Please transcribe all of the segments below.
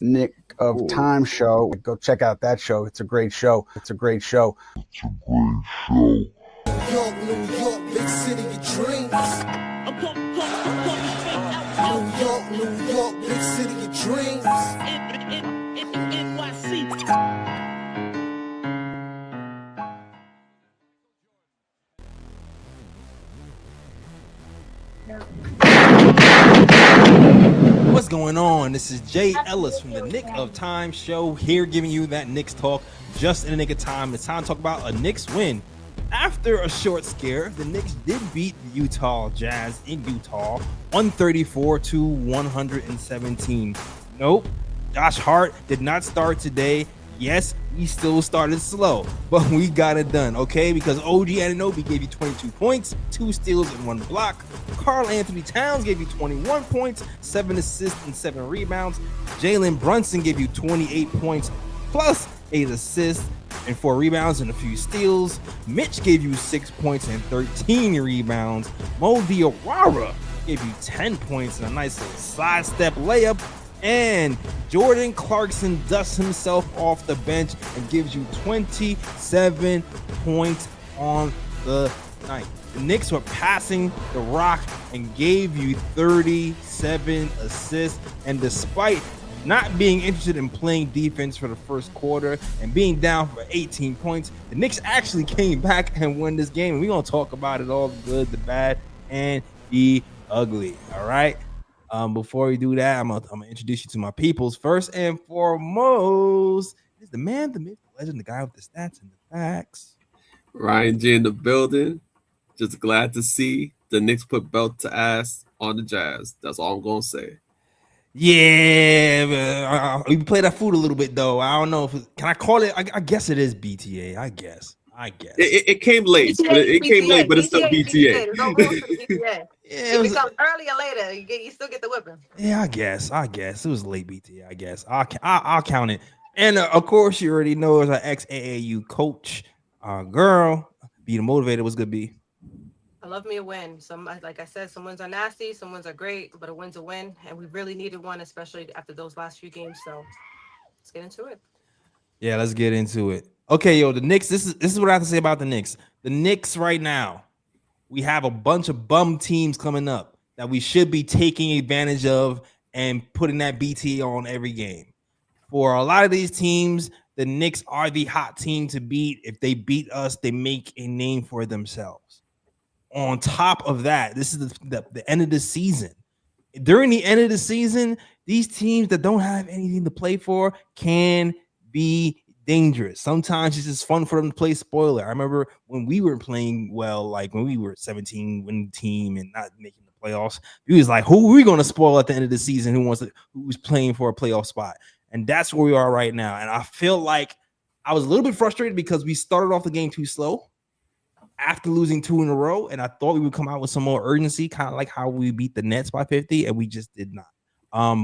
Knick of Oh, Time Show. Go check out that show. It's a great show. It's a great show. New York, New York, big city of dreams. New York, New York, big city of dreams. What's going on? This is Jay Ellis from the Knick Of Time Show, here giving you that Knicks talk just in the nick of time. It's time to talk about a Knicks win. After a short scare, the Knicks did beat the Utah Jazz in Utah 134-117. Nope, Josh Hart did not start today. Yes, we still started slow, but we got it done, okay? Because OG Anunoby gave you 22 points, 2 steals and 1 block. Karl Anthony Towns gave you 21 points, 7 assists and 7 rebounds. Jalen Brunson gave you 28 points plus 8 assists and 4 rebounds and a few steals. Mitch gave you 6 points and 13 rebounds. Mo Diawara gave you 10 points and a nice little sidestep layup. And Jordan Clarkson dusts himself off the bench and gives you 27 points on the night. The Knicks were passing the rock and gave you 37 assists. And despite not being interested in playing defense for the first quarter and being down for 18 points, the Knicks actually came back and won this game. And we're going to talk about it, all the good, the bad, and the ugly. All right. Before we do that, I'm gonna introduce you to my peoples. First and foremost is the man, the myth, the legend, the guy with the stats and the facts. Ryan G in the building. Just glad to see the Knicks put belt to ass on the Jazz. That's all I'm gonna say. Yeah, we play that food a little bit though. I don't know if can I call it. I guess it is BTA. I guess. It came late, BTA, but it came late, but it's still BTA. There's no rules for BTA. Yeah, It becomes early or later. You still get the whipping. Yeah, I guess it was late BTA. I guess I'll count it. And of course, you already know as our ex AAU coach, girl, be the motivator. What's good, B? I love me a win. Like I said, some wins are nasty, some wins are great, but a win's a win, and we really needed one, especially after those last few games. So let's get into it. Yeah, let's get into it. Okay, yo, the Knicks. This is what I have to say about the Knicks. The Knicks right now, we have a bunch of bum teams coming up that we should be taking advantage of and putting that BT on every game. For a lot of these teams, the Knicks are the hot team to beat. If they beat us, they make a name for themselves. On top of that, this is the end of the season. During the end of the season, these teams that don't have anything to play for can be dangerous. Sometimes it's just fun for them to play spoiler. I remember when we were playing well, like when we were 17-win team and not making the playoffs, he was like, who are we going to spoil at the end of the season? Who's playing for a playoff spot? And that's where we are right now. And I feel like I was a little bit frustrated because we started off the game too slow after losing 2 in a row. And I thought we would come out with some more urgency, kind of like how we beat the Nets by 50, and we just did not.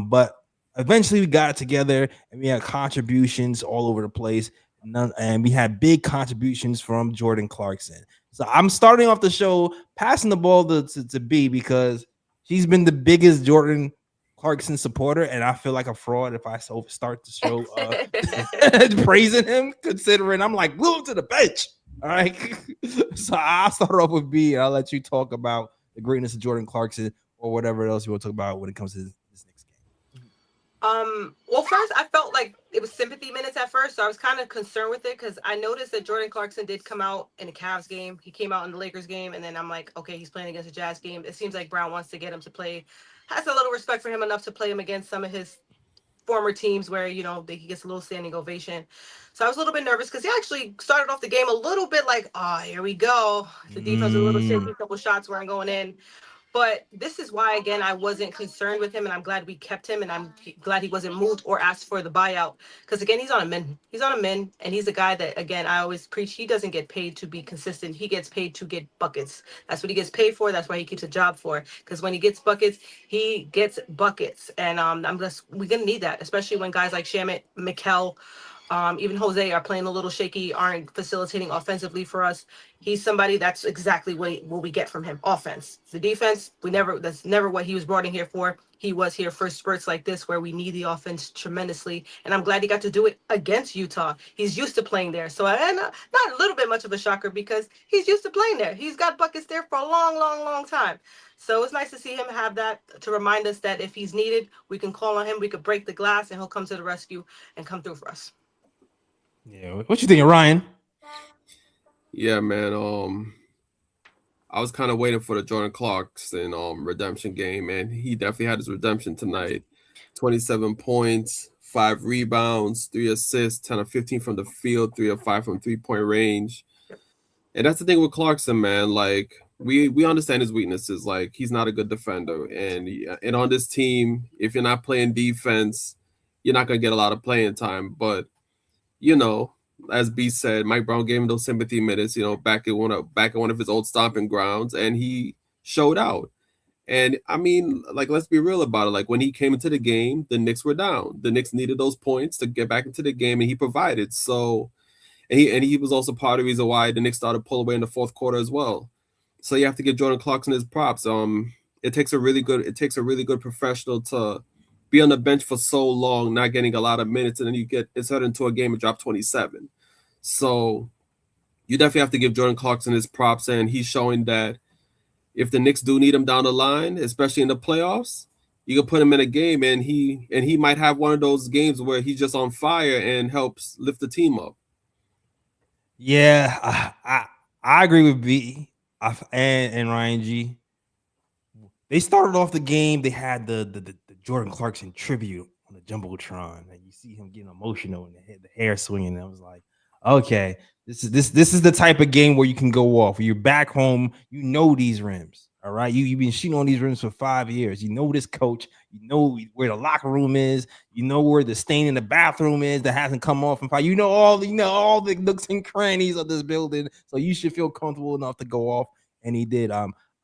But eventually we got it together and we had contributions all over the place. And we had big contributions from Jordan Clarkson. So I'm starting off the show passing the ball to B because she's been the biggest Jordan Clarkson supporter, and I feel like a fraud if I start the show praising him, considering I'm like, move to the bench. All right. So I'll start off with B, and I'll let you talk about the greatness of Jordan Clarkson or whatever else you want to talk about when it comes to this next game. Well, first, I felt like it was sympathy minutes at first, so I was kind of concerned with it because I noticed that Jordan Clarkson did come out in the Cavs game. He came out in the Lakers game, and then I'm like, okay, he's playing against a Jazz game. It seems like Brown wants to get him to play, has a little respect for him enough to play him against some of his former teams where, he gets a little standing ovation. So I was a little bit nervous because he actually started off the game a little bit like, oh, here we go. The defense was a little shaky, a couple shots weren't going in. But this is why, again, I wasn't concerned with him, and I'm glad we kept him, and I'm glad he wasn't moved or asked for the buyout. Because, again, he's on a min. He's on a min, and he's a guy that, again, I always preach, he doesn't get paid to be consistent. He gets paid to get buckets. That's what he gets paid for. That's why he keeps a job for. Because when he gets buckets, he gets buckets. And we're going to need that, especially when guys like Shamit, Mikal, Even Jose are playing a little shaky, aren't facilitating offensively for us. He's somebody that's exactly what we get from him. Offense. The defense, that's never what he was brought in here for. He was here for spurts like this where we need the offense tremendously. And I'm glad he got to do it against Utah. He's used to playing there. So and not a little bit much of a shocker because he's used to playing there. He's got buckets there for a long, long, long time. So it's nice to see him have that to remind us that if he's needed, we can call on him. We could break the glass and he'll come to the rescue and come through for us. Yeah, what you thinking, Ryan? Yeah, man. I was kind of waiting for the Jordan Clarkson redemption game, and he definitely had his redemption tonight. 27 points, 5 rebounds, 3 assists, 10 of 15 from the field, 3 of 5 from 3-point range. And that's the thing with Clarkson, man. Like we understand his weaknesses. Like he's not a good defender, and on this team, if you're not playing defense, you're not gonna get a lot of playing time. But you know, as B said, Mike Brown gave him those sympathy minutes, back at one of his old stomping grounds, and he showed out. And I mean, like, let's be real about it. Like when he came into the game, the Knicks were down. The Knicks needed those points to get back into the game, and he provided. So, and he was also part of the reason why the Knicks started to pull away in the fourth quarter as well. So you have to give Jordan Clarkson his props. It takes a really good professional to be on the bench for so long, not getting a lot of minutes, and then you get inserted into a game and drop 27. So you definitely have to give Jordan Clarkson his props, and he's showing that if the Knicks do need him down the line, especially in the playoffs, you can put him in a game, and he might have one of those games where he's just on fire and helps lift the team up. Yeah, I agree with B and Ryan G. They started off the game. They had the Jordan Clarkson tribute on the jumbotron, and you see him getting emotional and the hair swinging. And I was like, okay, this is the type of game where you can go off. When you're back home, you know these rims. All right, you've been shooting on these rims for 5 years. You know this coach. You know where the locker room is. You know where the stain in the bathroom is that hasn't come off in 5. You know all the nooks and crannies of this building. So you should feel comfortable enough to go off, and he did.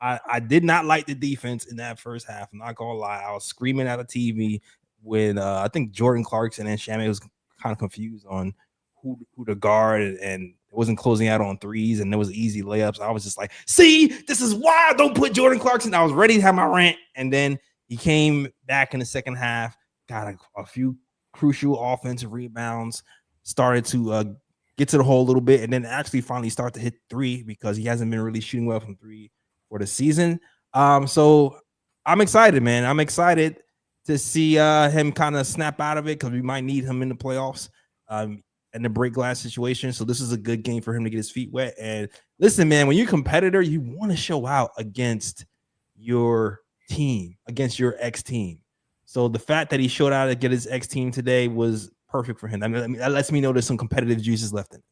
I did not like the defense in that first half. I'm not gonna lie. I was screaming at the TV when I think Jordan Clarkson and Shamet was kind of confused on who to guard, and it wasn't closing out on threes, and there was easy layups. I was just like, see, this is why I don't put Jordan Clarkson. I was ready to have my rant, and then he came back in the second half, got a few crucial offensive rebounds, started to get to the hole a little bit, and then actually finally start to hit 3 because he hasn't been really shooting well from 3 for the season. So I'm excited, man. I'm excited to see him kind of snap out of it because we might need him in the playoffs in the break glass situation. So this is a good game for him to get his feet wet. And listen, man, when you're a competitor, you want to show out against your team, against your ex-team. So the fact that he showed out against his ex-team today was perfect for him. I mean, that lets me know there's some competitive juices left in it.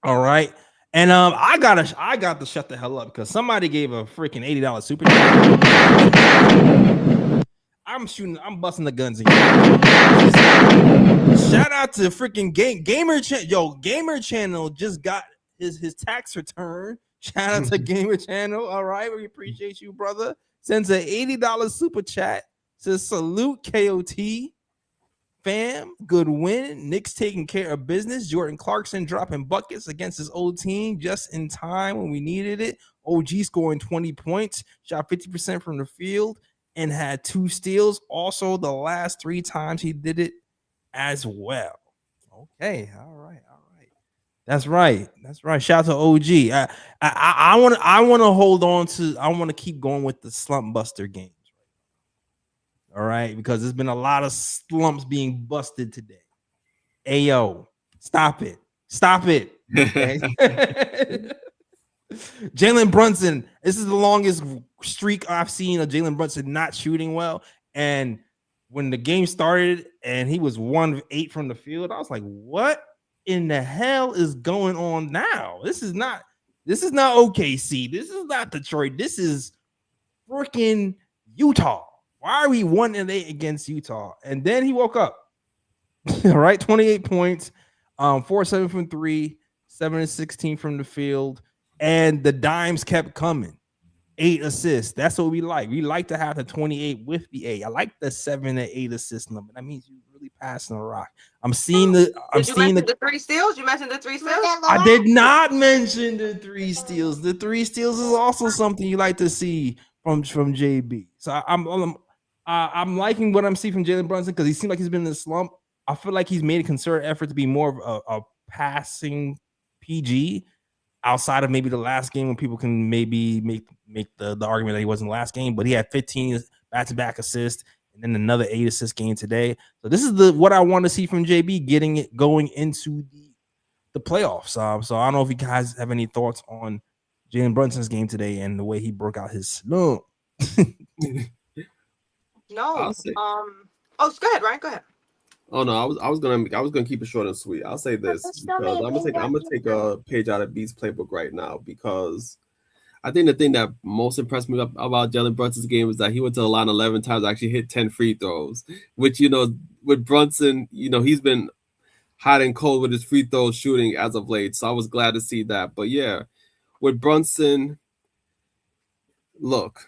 All right. And I got to shut the hell up because somebody gave a freaking $80 super chat. I'm busting the guns again. Shout out to freaking Gamer Channel. Yo, Gamer Channel just got his tax return. Shout out to Gamer Channel. All right, we appreciate you, brother. Sends an $80 super chat. Says salute KOT. Fam, good win. Knicks taking care of business. Jordan Clarkson dropping buckets against his old team just in time when we needed it. OG scoring 20 points, shot 50% from the field, and had 2 steals. Also, the last 3 times he did it as well. Okay, all right. That's right. Shout out to OG. I want to hold on to. I want to keep going with the slump buster games. All right, because there's been a lot of slumps being busted today. Ayo, stop it. Okay? Jalen Brunson. This is the longest streak I've seen of Jalen Brunson not shooting well. And when the game started and he was 1 of 8 from the field, I was like, what in the hell is going on now? This is not OKC. This is not Detroit. This is freaking Utah. Why are we 1 of 8 against Utah? And then he woke up. All right, 28 points, 4-7 from 3, 7-16 from the field, and the dimes kept coming. 8 assists. That's what we like. We like to have the 28 with the 8. I like the 7 and 8 assist number. That means you really passing the rock. I'm seeing the. Did you mention the 3 steals? You mentioned the 3 steals. I did not mention the 3 steals. The 3 steals is also something you like to see from JB. So I'm liking what I'm seeing from Jalen Brunson because he seems like he's been in a slump. I feel like he's made a concerted effort to be more of a passing PG outside of maybe the last game when people can maybe make the argument that he wasn't the last game, but he had 15 back-to-back assists and then another 8 assist game today. So this is what I want to see from JB getting it going into the playoffs. So I don't know if you guys have any thoughts on Jalen Brunson's game today and the way he broke out his slump. No. Oh, go ahead, Ryan. Go ahead. Oh no, I was gonna keep it short and sweet. I'll say this because I'm gonna take a page out of B's playbook right now because I think the thing that most impressed me about Jalen Brunson's game is that he went to the line 11 times, actually hit 10 free throws, which, with Brunson, he's been hot and cold with his free throw shooting as of late. So I was glad to see that. But yeah, with Brunson, look,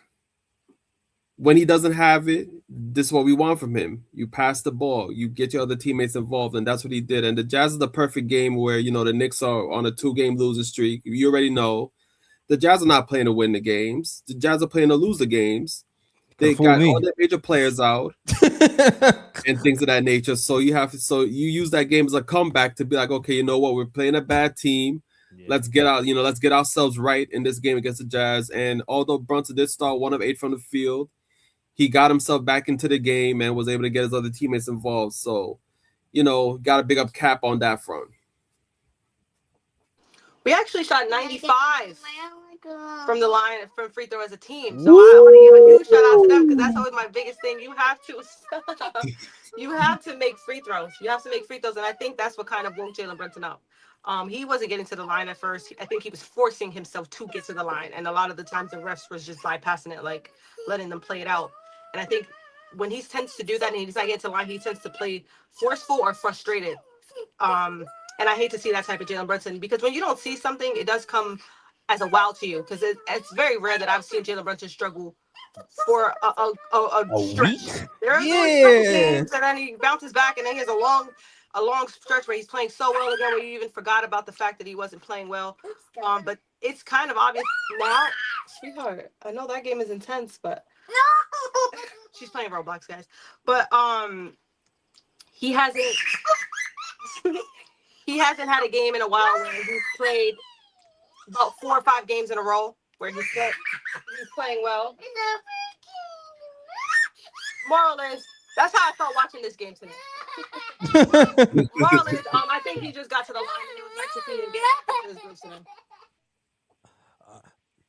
when he doesn't have it, this is what we want from him. You pass the ball, you get your other teammates involved, and that's what he did. And the Jazz is the perfect game where, the Knicks are on a 2-game losing streak. You already know. The Jazz are not playing to win the games. The Jazz are playing to lose the games. They got all their major players out and things of that nature. So you use that game as a comeback to be like, okay, you know what? We're playing a bad team. Yeah. Let's get ourselves right in this game against the Jazz. And although Brunson did start 1 of 8 from the field, he got himself back into the game and was able to get his other teammates involved. So, got a big up cap on that front. We actually shot 95 from the line from free throw as a team. So I want to give a huge shout out to them because that's always my biggest thing. You have to make free throws. You have to make free throws. And I think that's what kind of woke Jalen Brunson up. He wasn't getting to the line at first. I think he was forcing himself to get to the line. And a lot of the times the refs was just bypassing it, like letting them play it out. And I think when he tends to do that and he's not getting to the line, he tends to play forceful or frustrated. And I hate to see that type of Jalen Brunson because when you don't see something, it does come as a wow to you because it's very rare that I've seen Jalen Brunson struggle for a stretch. There are games and then he bounces back and then he has a long stretch where he's playing so well again where you even forgot about the fact that he wasn't playing well. But it's kind of obvious now. Sweetheart, I know that game is intense, but she's playing Roblox, guys. But he hasn't had a game in a while where he's played about 4 or 5 games in a row where he's playing well. Moral is, that's how I felt watching this game today. Moral is, I think he just got to the line and it was nice to see him get.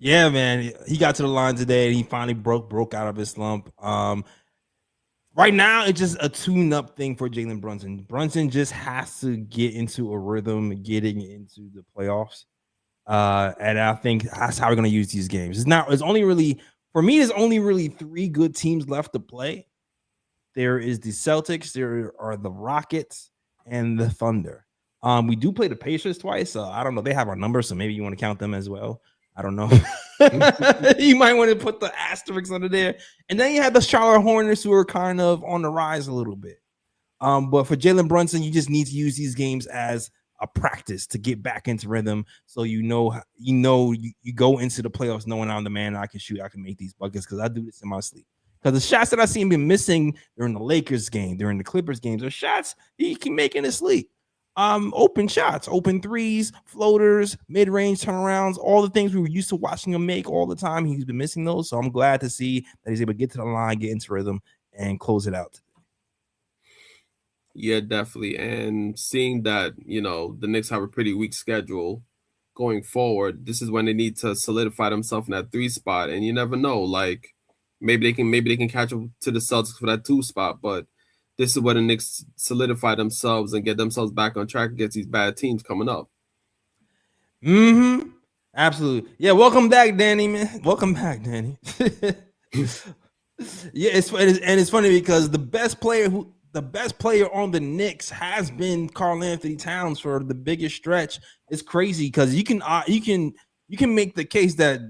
Yeah, man, he got to the line today and he finally broke out of his slump. Right now, it's just a tune-up thing for Jalen Brunson. Brunson just has to get into a rhythm, getting into the playoffs, and I think that's how we're going to use these games. There's only really 3 good teams left to play. There is the Celtics, there are the Rockets, and the Thunder. We do play the Pacers twice. I don't know. They have our number, so maybe you want to count them as well. I don't know. You might want to put the asterisks under there. And then you have the Charlotte Hornets who are kind of on the rise a little bit. But for Jalen Brunson, you just need to use these games as a practice to get back into rhythm. So you go into the playoffs knowing I'm the man, I can shoot, I can make these buckets because I do this in my sleep. Because the shots that I see him been missing during the Lakers game, during the Clippers games, are shots he can make in his sleep. Open shots, open threes, floaters, mid-range turnarounds, all the things we were used to watching him make all the time. He's been missing those. So I'm glad to see that he's able to get to the line, get into rhythm, and close it out today. Yeah, definitely. And seeing that, the Knicks have a pretty weak schedule going forward, this is when they need to solidify themselves in that 3 spot. And you never know, like maybe they can catch up to the Celtics for that 2 spot, but this is where the Knicks solidify themselves and get themselves back on track against these bad teams coming up. Mm-hmm. Absolutely. Yeah, welcome back, Danny, man. Welcome back, Danny. Yeah, it's funny because the best player on the Knicks has been Karl Anthony Towns for the biggest stretch. It's crazy because you can make the case that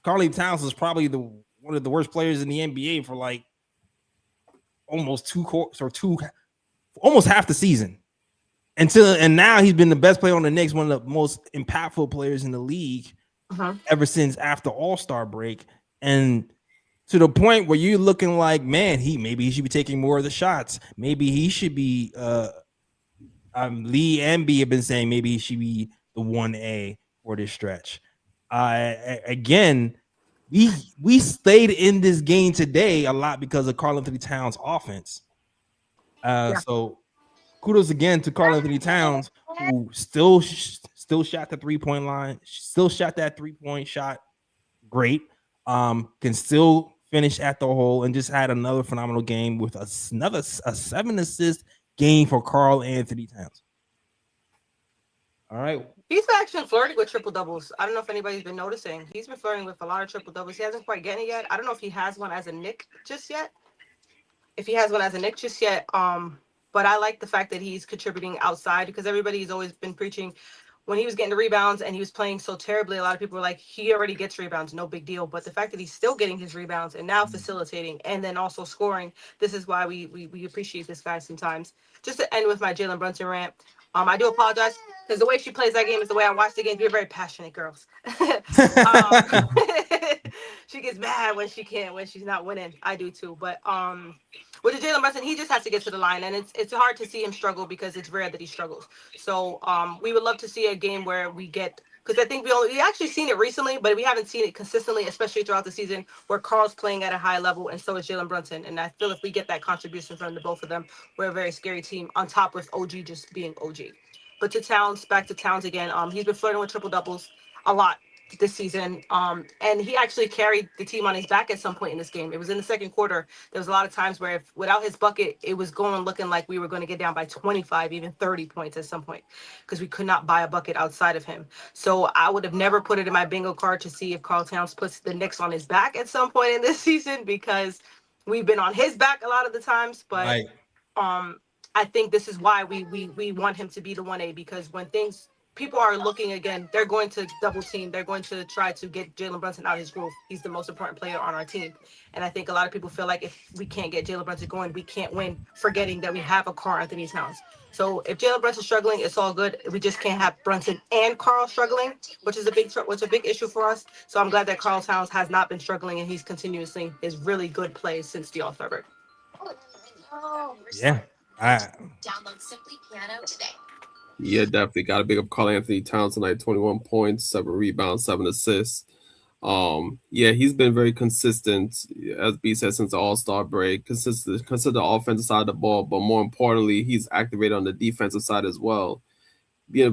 Karl Anthony Towns is probably one of the worst players in the NBA for like almost 2 quarters or almost half the season. And now he's been the best player on the Knicks, one of the most impactful players in the league ever since after All-Star break. And to the point where you're looking like, man, maybe he should be taking more of the shots. Maybe he should be Lee and B have been saying maybe he should be the 1A for this stretch. Again, we stayed in this game today a lot because of Karl-Anthony Towns' offense. So kudos again to Karl-Anthony Towns, who still shot the 3-point line, still shot that 3-point shot great. Can still finish at the hole, and just had another phenomenal game with a 7-assist game for Karl-Anthony Towns. All right. He's actually flirting with triple doubles. I don't know if anybody's been noticing. He's been flirting with a lot of triple doubles. He hasn't quite gotten it yet. I don't know if he has one as a Knick just yet. But I like the fact that he's contributing outside, because everybody's always been preaching when he was getting the rebounds and he was playing so terribly. A lot of people were like, he already gets rebounds, no big deal. But the fact that he's still getting his rebounds and now facilitating and then also scoring, this is why we appreciate this guy sometimes. Just to end with my Jalen Brunson rant, I do apologize because the way she plays that game is the way I watch the game. We're very passionate girls. She gets mad when she's not winning. I do too. But with the Jalen Brunson, he just has to get to the line, and it's hard to see him struggle because it's rare that he struggles. So we would love to see a game where we get, because I think we actually seen it recently, but we haven't seen it consistently, especially throughout the season, where Carl's playing at a high level and so is Jalen Brunson. And I feel if we get that contribution from the both of them, we're a very scary team, on top with OG just being OG. But back to Towns again. He's been flirting with triple doubles a lot this season. And he actually carried the team on his back at some point in this game. It was in the second quarter. There was a lot of times where without his bucket, it was looking like we were going to get down by 25, even 30 points at some point, because we could not buy a bucket outside of him. So I would have never put it in my bingo card to see if Karl Towns puts the Knicks on his back at some point in this season, because we've been on his back a lot of the times. But I think this is why we want him to be the 1A, because when people are looking again, they're going to double team. They're going to try to get Jalen Brunson out of his groove. He's the most important player on our team. And I think a lot of people feel like if we can't get Jalen Brunson going, we can't win, forgetting that we have a Karl-Anthony Towns. So if Jalen Brunson's struggling, it's all good. We just can't have Brunson and Karl struggling, which is a big issue for us. So I'm glad that Karl Towns has not been struggling, and he's continuously his really good plays since the All-Star break. Yeah. Download Simply Piano today. Yeah, definitely got to big up Karl-Anthony Towns tonight. 21 points, 7 rebounds, 7 assists. Yeah, he's been very consistent, as B said, since the All-Star break. Consistent the offensive side of the ball, but more importantly, he's activated on the defensive side as well,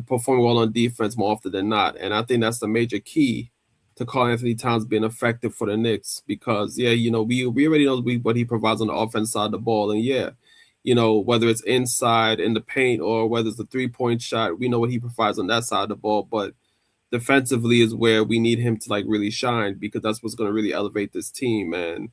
performing well on defense more often than not. And I think that's the major key to Karl-Anthony Towns being effective for the Knicks, because we already know what he provides on the offensive side of the ball, and whether it's inside in the paint or whether it's the 3-point shot, we know what he provides on that side of the ball. But defensively is where we need him to really shine, because that's what's going to really elevate this team. And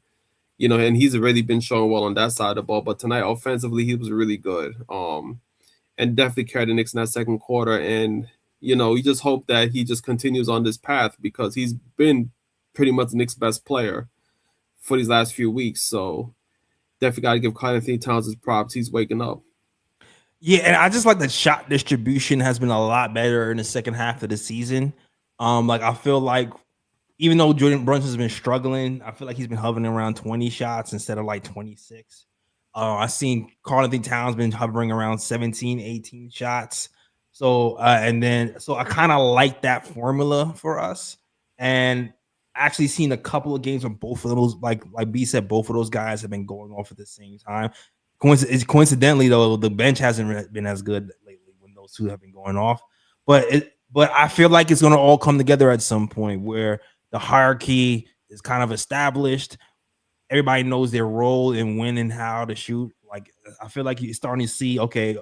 and he's already been showing well on that side of the ball. But tonight, offensively, he was really good. And definitely carried the Knicks in that second quarter. And you just hope that he just continues on this path, because he's been pretty much the Knicks' best player for these last few weeks. So definitely got to give Karl-Anthony Towns his props. He's waking up. Yeah, and I just like the shot distribution has been a lot better in the second half of the season. I feel like even though Jordan Brunson's been struggling, I feel like he's been hovering around 20 shots instead of 26. I've seen Karl-Anthony Towns been hovering around 17, 18 shots. So I kind of like that formula for us. And actually seen a couple of games where both of those, like B said, both of those guys have been going off at the same time. Coincidentally, though, the bench hasn't been as good lately when those two have been going off. But I feel like it's going to all come together at some point where the hierarchy is kind of established. Everybody knows their role in when and how to shoot. I feel like you're starting to see, okay,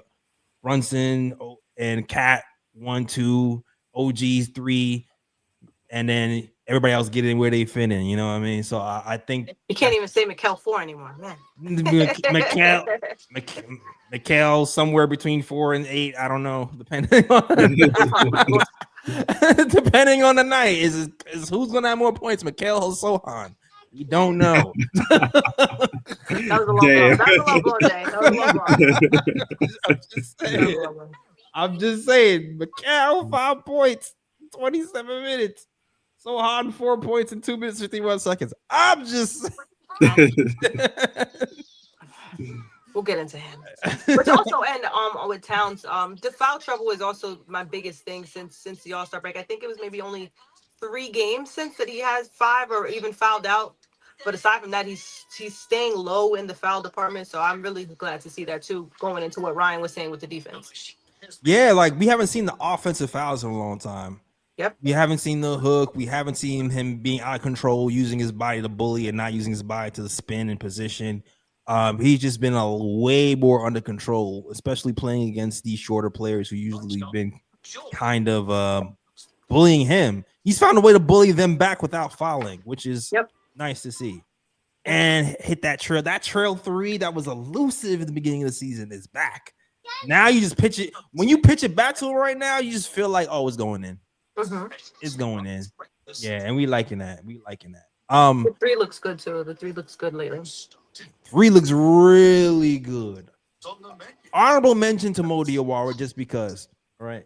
Brunson and Cat 1, 2, OG's 3, and then everybody else get in where they fit in. You know what I mean? So I think you can't even say Mikal 4 anymore, man. Mikal somewhere between 4 and 8. I don't know, depending on depending on the night. Is who's gonna have more points, Mikal or Sohan? We don't know. That was a low blow. That was a low blow, Jay. That was a low blow. I'm just That was a saying. low blow. I'm just saying. Mikal, 5 points, 27 minutes. So hard, 4 points in 2 minutes, 51 seconds. I'm just. We'll get into him. But also, and with Towns, the foul trouble is also my biggest thing since the All-Star break. I think it was maybe only 3 games since that he has 5 or even fouled out. But aside from that, he's staying low in the foul department. So I'm really glad to see that too, going into what Ryan was saying with the defense. Yeah, like we haven't seen the offensive fouls in a long time. Yep. We haven't seen the hook. We haven't seen him being out of control, using his body to bully and not using his body to spin and position. He's just been a way more under control, especially playing against these shorter players who usually been kind of bullying him. He's found a way to bully them back without fouling, which is nice to see. And hit that trail. That trail 3 that was elusive at the beginning of the season is back. Now you just pitch it. When you pitch it back to him right now, you just feel like, oh, it's going in. It's going in. Yeah, and we liking that. The 3 looks good too. The 3 looks good lately. 3 looks really good. Honorable mention to Mo Diawara just because. All right.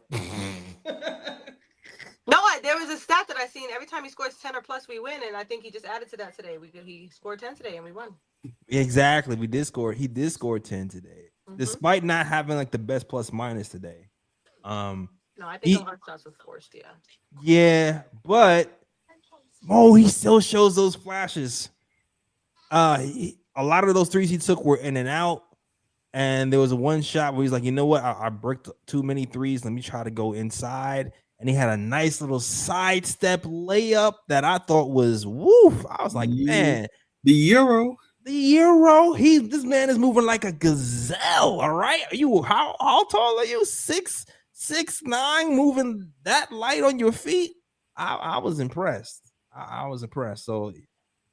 No, there was a stat that I seen. Every time he scores 10 or plus, we win, and I think he just added to that today. He scored 10 today, and we won. Exactly. He did score 10 today, despite not having like the best plus minus today. No, I think the hard shots were forced. Yeah. Yeah, but he still shows those flashes. A lot of those threes he took were in and out, and there was one shot where he's like, you know what? I bricked too many threes. Let me try to go inside. And he had a nice little sidestep layup that I thought was woof. I was like, man, the Euro. This man is moving like a gazelle. All right, how tall are you? 6'9", moving that light on your feet. I was impressed. I was impressed. So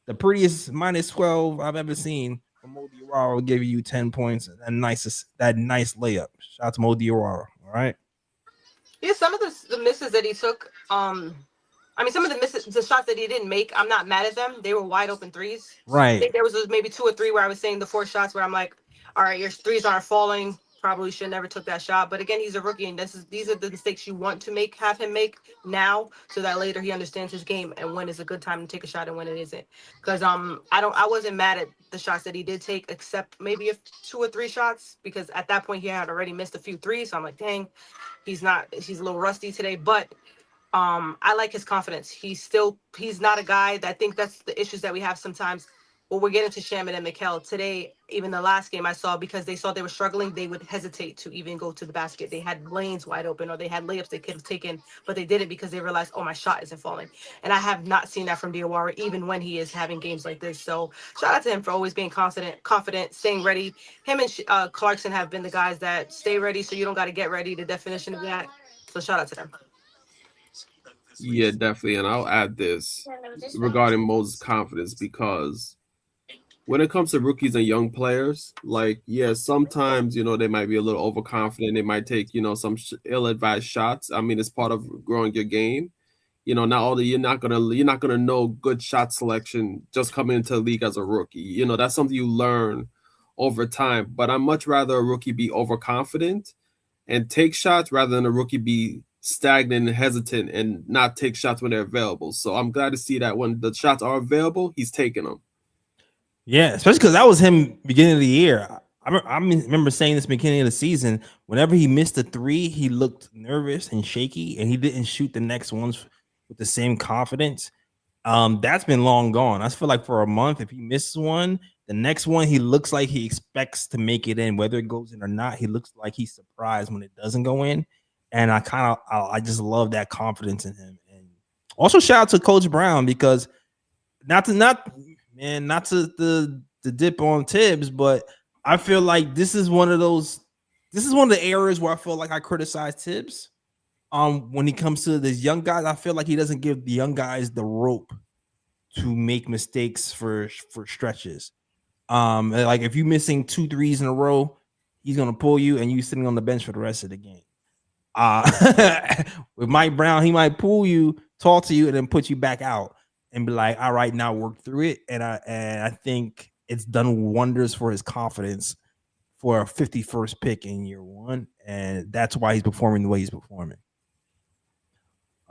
the prettiest -12 I've ever seen from Mo Diawara will give you 10 points and that nice layup. Shout out to Mo Diawara. All right. Yeah, some of the misses that he took, some of the shots that he didn't make, I'm not mad at them. They were wide open threes. Right. I think there was maybe 2 or 3 where I was saying the 4 shots where I'm like, all right, your threes aren't falling. Probably should never took that shot. But again, he's a rookie, and these are the mistakes you want to have him make now, so that later he understands his game and when is a good time to take a shot and when it isn't. Because I wasn't mad at the shots that he did take, except maybe 2 or 3 shots, because at that point he had already missed a few threes. So I'm like, dang, he's a little rusty today. But I like his confidence. He's not a guy that, I think that's the issues that we have sometimes. Well, we're getting to Shaman and Mikal today. Even the last game I saw, because they saw they were struggling, they would hesitate to even go to the basket. They had lanes wide open, or they had layups they could have taken, but they didn't because they realized, oh, my shot isn't falling. And I have not seen that from Diawara, even when he is having games like this. So shout out to him for always being confident, staying ready. Him and Clarkson have been the guys that stay ready, so you don't got to get ready. The definition of that. So shout out to them. Yeah, definitely. And I'll add this regarding Mo's confidence, because when it comes to rookies and young players, like, yeah, sometimes, they might be a little overconfident. They might take, some ill-advised shots. I mean, it's part of growing your game. You're not gonna know good shot selection just coming into the league as a rookie. That's something you learn over time. But I'd much rather a rookie be overconfident and take shots rather than a rookie be stagnant and hesitant and not take shots when they're available. So I'm glad to see that when the shots are available, he's taking them. Yeah, especially because that was him beginning of the year. I remember saying this beginning of the season. Whenever he missed a 3, he looked nervous and shaky, and he didn't shoot the next ones with the same confidence. That's been long gone. I feel like for a month, if he misses one, the next one he looks like he expects to make it in, whether it goes in or not. He looks like he's surprised when it doesn't go in, and I just love that confidence in him. And also shout out to Coach Brown, because not to dip on Tibbs, but I feel like this is one of the areas where I feel like I criticize Tibbs. When he comes to these young guys, I feel like he doesn't give the young guys the rope to make mistakes for stretches. Like if you're missing 2 threes in a row, he's gonna pull you and you sitting on the bench for the rest of the game. With Mike Brown, he might pull you, talk to you, and then put you back out. and be like, all right, now work through it. And I think it's done wonders for his confidence for a 51st pick in year one. And that's why he's performing the way he's performing.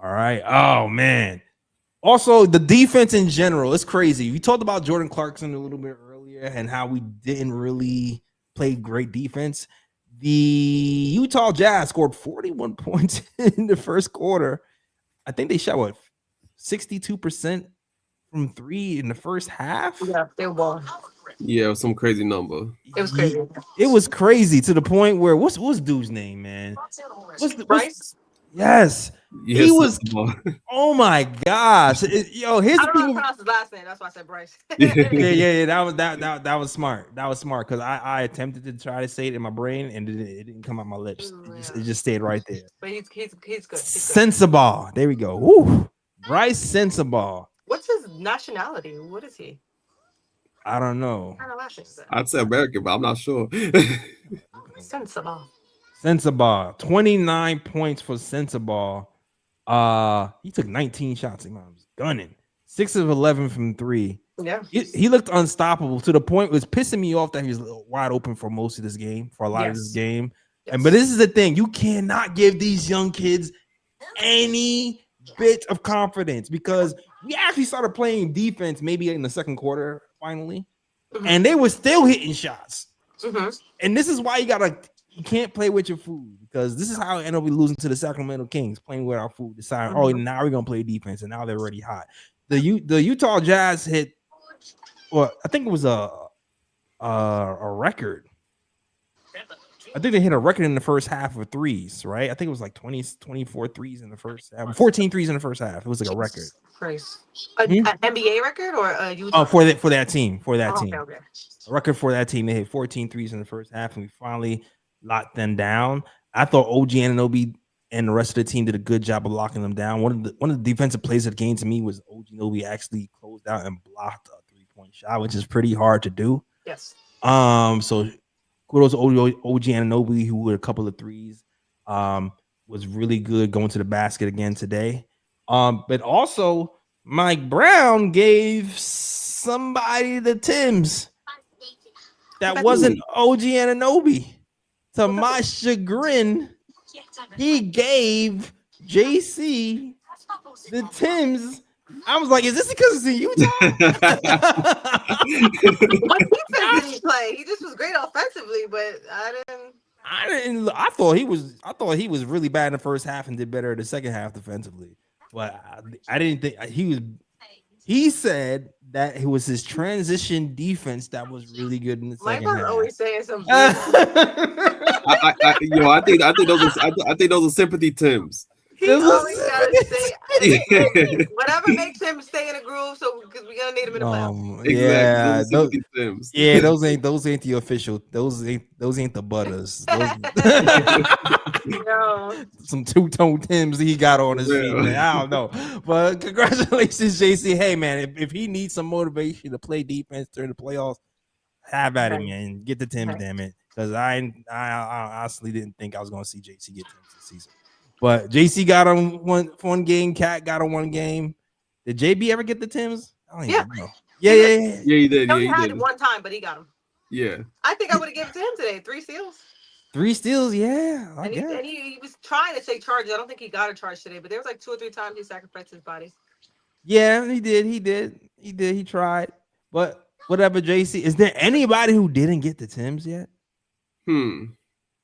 All right. Oh, man. Also, the defense in general, it's crazy. We talked about Jordan Clarkson a little bit earlier and how we didn't really play great defense. The Utah Jazz scored 41 points in the first quarter. I think they shot, what, 62% from three in the first half? Yeah, they were balling. Yeah, it was some crazy number. It was crazy. It was crazy to the point where, what's dude's name, man? Bryce? Yes. Yeah, He was, some- oh my gosh. Yo, here's I the don't know how to thing. pronounce his last name. That's why I said Bryce. Yeah. That was smart. That was smart because I attempted to try to say it in my brain and it didn't come out my lips. It just stayed right there. But he's good. He's good. Sensabaugh. There we go. Woo. Bryce Sensabaugh. What's his nationality? What is he? I don't know. What kind of last name is that? I'd say American, but I'm not sure. Sensible. Sensabaugh. 29 points for Sensabaugh. He took 19 shots. He was gunning. 6 of 11 from 3. Yeah. He looked unstoppable to the point it was pissing me off that he was wide open for most of this game, for a lot of this game. Yes. But this is the thing. You cannot give these young kids any bit of confidence because we actually started playing defense maybe in the second quarter finally, and they were still hitting shots. And this is why you can't play with your food because this is how we end up losing to the Sacramento Kings, playing with our food, deciding, oh, now we're going to play defense, and now they're already hot. The Utah Jazz hit, well, I think it was a record. I think they hit a record in the first half of threes, right? I think it was like 24 threes in the first half, 14 threes in the first half. It was like a record. Christ. An NBA record or a Utah? Oh, for that team. Okay. A record for that team. They hit 14 threes in the first half, and we finally locked them down. I thought OG Anunoby and the rest of the team did a good job of locking them down. One of the defensive plays of the game to me was OG Anunoby actually closed out and blocked a 3-point shot, which is pretty hard to do. Yes. So kudos to OG Anunoby, who with a couple of threes, was really good going to the basket again today. But also Mike Brown gave somebody the Timbs that wasn't OG Anunoby. To my chagrin, he gave JC the Timbs. I was like, is this because it's in Utah? What defense did he play? He just was great offensively, but I thought he was really bad in the first half and did better in the second half defensively. But I didn't think he was. He said that it was his transition defense that was really good in the second half. Mike was always saying something. I think those are sympathy Tims. He always gotta say whatever makes him stay in a groove. So because we're gonna need him in the playoffs. Exactly. Those ain't the official. Those ain't the butters. Some two-tone Tims he got on his feet, man. I don't know. But congratulations, JC. Hey, man, if he needs some motivation to play defense during the playoffs, have at him, man. Get the Tims, damn it. Because I honestly didn't think I was going to see JC get Tims this season. But JC got on one game. Cat got on one game. Did JB ever get the Tims? I don't even know. Yeah, he did. He had it one time, but he got him. Yeah. I think I would have given it to him today. 3 steals. 3 steals, yeah. And he was trying to take charges. I don't think he got a charge today, but there was like 2 or 3 times he sacrificed his body. Yeah, he did. He tried. But whatever, JC. Is there anybody who didn't get the Tims yet?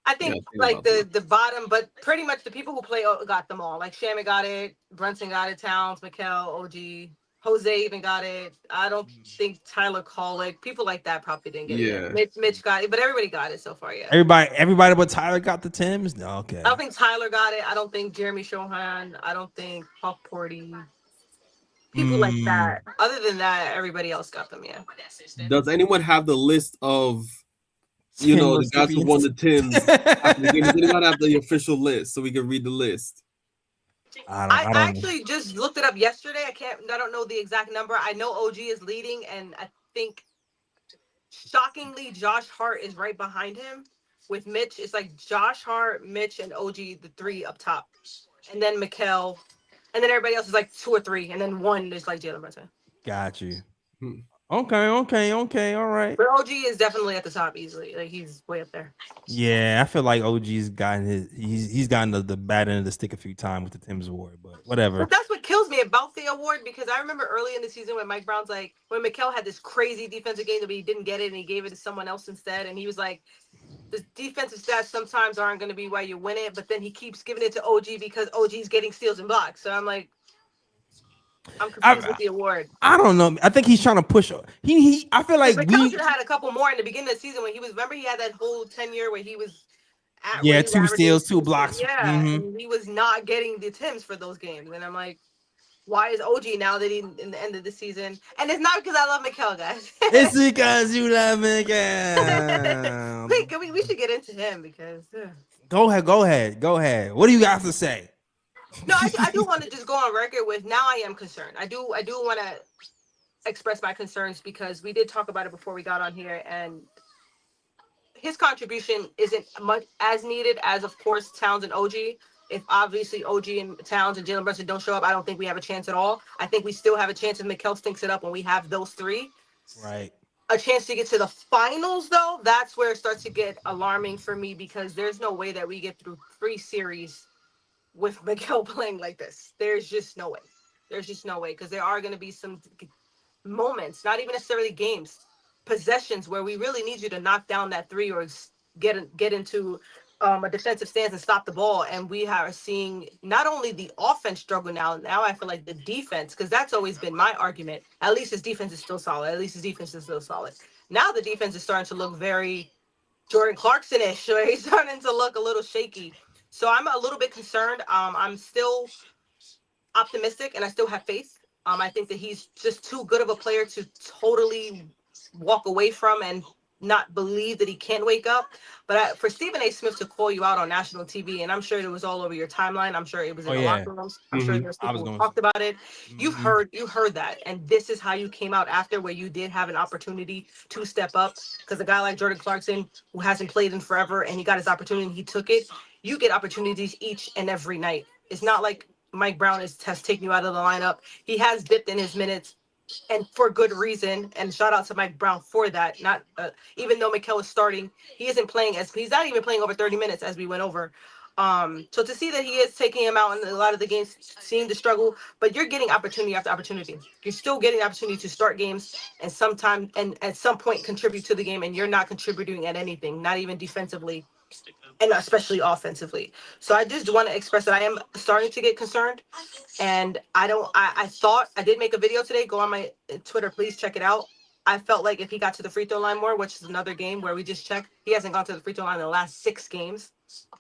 I think like the bottom, but pretty much the people who play got them all. Like Shaman got it, Brunson got it, Towns, Mikal, OG, Jose even got it. I don't think Tyler Kolek, people like that probably didn't get it. Mitch got it, but everybody got it so far. Yeah. Everybody but Tyler got the Tims? No, okay. I don't think Tyler got it. I don't think Jeremy Shohan. I don't think Puff Porty. People like that. Other than that, everybody else got them. Yeah. Does anyone have the list of the guys who won the Tims? Does anyone have the official list so we can read the list? I actually just looked it up yesterday. I don't know the exact number. I know OG is leading, and I think shockingly Josh Hart is right behind him with Mitch. It's like Josh Hart, Mitch, and OG, the 3 up top, and then Mikal, and then everybody else is like 2 or 3, and then 1 is like Jalen Brunson. Got you. Hmm. Okay. All right. But OG is definitely at the top easily. Like he's way up there. Yeah, I feel like OG's gotten he's gotten the bad end of the stick a few times with the Tim's award, but whatever. But that's what kills me about the award, because I remember early in the season when Mike Brown's like, when Mikal had this crazy defensive game that he didn't get it and he gave it to someone else instead, and he was like, the defensive stats sometimes aren't going to be why you win it, but then he keeps giving it to OG because OG's getting steals and blocks. So I'm like, I'm confused with the award. I don't know. I think he's trying to push. I feel like Mikal should have had a couple more in the beginning of the season when he was. Remember, he had that whole 10-year where he was. Yeah, 2 steals, 2 blocks. Yeah, and he was not getting the Tims for those games, and I'm like, why is OG now that he in the end of the season? And it's not because I love Mikal, guys. It's because you love Mikal. Wait, we should get into him because. Go ahead. What do you have to say? No, I do want to just go on record with now I am concerned. I do want to express my concerns because we did talk about it before we got on here, and his contribution isn't much as needed as, of course, Towns and OG. If obviously OG and Towns and Jalen Brunson don't show up, I don't think we have a chance at all. I think we still have a chance if Mikal stinks it up when we have those 3. Right. A chance to get to the finals, though, that's where it starts to get alarming for me because there's no way that we get through 3 series with Mikal playing like this. There's just no way. Because there are going to be some moments, not even necessarily games, possessions where we really need you to knock down that 3 or get into a defensive stance and stop the ball. And we are seeing not only the offense struggle now I feel like the defense, because that's always been my argument. At least his defense is still solid. Now the defense is starting to look very Jordan Clarkson-ish. So he's starting to look a little shaky. So I'm a little bit concerned. I'm still optimistic and I still have faith. I think that he's just too good of a player to totally walk away from and not believe that he can wake up. But for Stephen A. Smith to call you out on national TV, and I'm sure it was all over your timeline. I'm sure it was in the locker rooms. I'm sure there's people who talked about it. You heard that. And this is how you came out after, where you did have an opportunity to step up. Because a guy like Jordan Clarkson, who hasn't played in forever, and he got his opportunity and he took it. You get opportunities each and every night. It's not like Mike Brown has taken you out of the lineup. He has dipped in his minutes, and for good reason. And shout out to Mike Brown for that. Not even though Mikal is starting, he's not even playing over 30 minutes as we went over. So to see that he is taking him out in a lot of the games, seeing the struggle, but you're getting opportunity after opportunity. You're still getting the opportunity to start games and sometime and at some point contribute to the game, and you're not contributing at anything, not even defensively. And especially offensively. So I just want to express that I am starting to get concerned. And I did make a video today. Go on my Twitter, please check it out. I felt like if he got to the free throw line more, which is another game where we just checked, he hasn't gone to the free throw line in the last 6 games.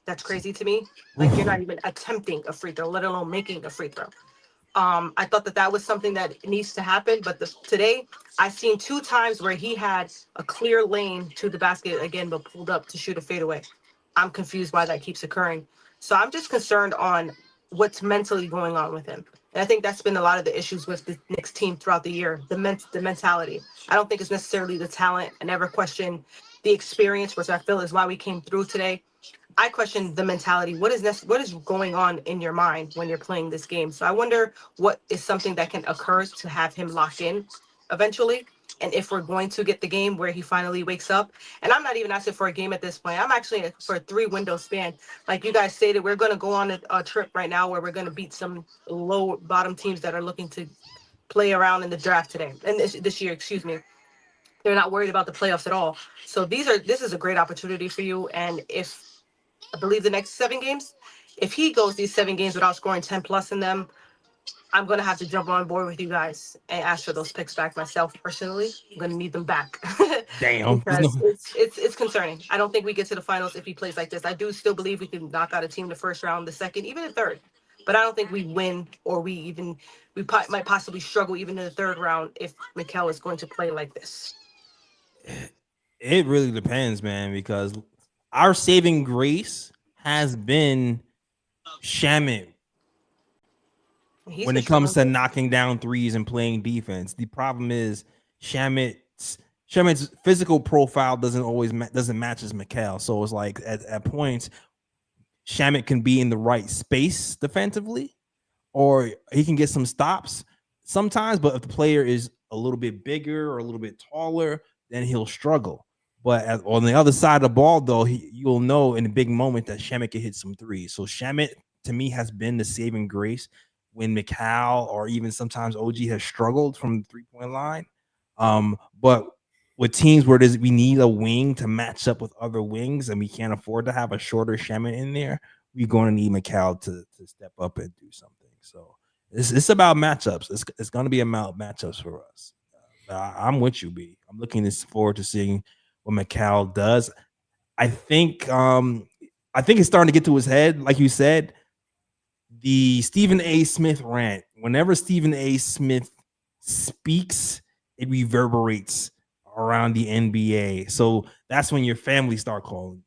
That's crazy to me. Like, you're not even attempting a free throw, let alone making a free throw. I thought that was something that needs to happen. But today, I've seen 2 times where he had a clear lane to the basket again, but pulled up to shoot a fadeaway. I'm confused why that keeps occurring. So I'm just concerned on what's mentally going on with him. And I think that's been a lot of the issues with the Knicks team throughout the year, the mentality. I don't think it's necessarily the talent. I never question the experience, which I feel is why we came through today. I question the mentality. What is going on in your mind when you're playing this game? So I wonder what is something that can occur to have him locked in eventually. And if we're going to get the game where he finally wakes up. And I'm not even asking for a game at this point. I'm actually for a 3-window span. Like you guys stated, we're going to go on a trip right now where we're going to beat some low bottom teams that are looking to play around in the draft today. And this year, excuse me. They're not worried about the playoffs at all. So this is a great opportunity for you. And if I believe the next 7 games, if he goes these 7 games without scoring 10 plus in them, I'm going to have to jump on board with you guys and ask for those picks back myself personally. I'm going to need them back. Damn. Because it's concerning. I don't think we get to the finals if he plays like this. I do still believe we can knock out a team the first round, the second, even the third. But I don't think we win, or we might possibly struggle even in the 3rd round if Mikal is going to play like this. It really depends, man, because our saving grace has been Shamit. When it comes to knocking down threes and playing defense, the problem is Shamit's physical profile doesn't match as Mikal. So it's like at points, Shamit can be in the right space defensively, or he can get some stops sometimes. But if the player is a little bit bigger or a little bit taller, then he'll struggle. But on the other side of the ball, though, you'll know in a big moment that Shamet can hit some threes. So Shamet, to me, has been the saving grace when McCall or even sometimes OG has struggled from the three-point line. But with teams where we need a wing to match up with other wings and we can't afford to have a shorter Shamet in there, we're going to need McCall to step up and do something. So it's about matchups. It's going to be about matchups for us. I'm with you, B. I'm looking forward to seeing what McCall does. I think it's starting to get to his head, like you said. The Stephen A. Smith rant. Whenever Stephen A. Smith speaks, it reverberates around the NBA. So that's when your family start calling.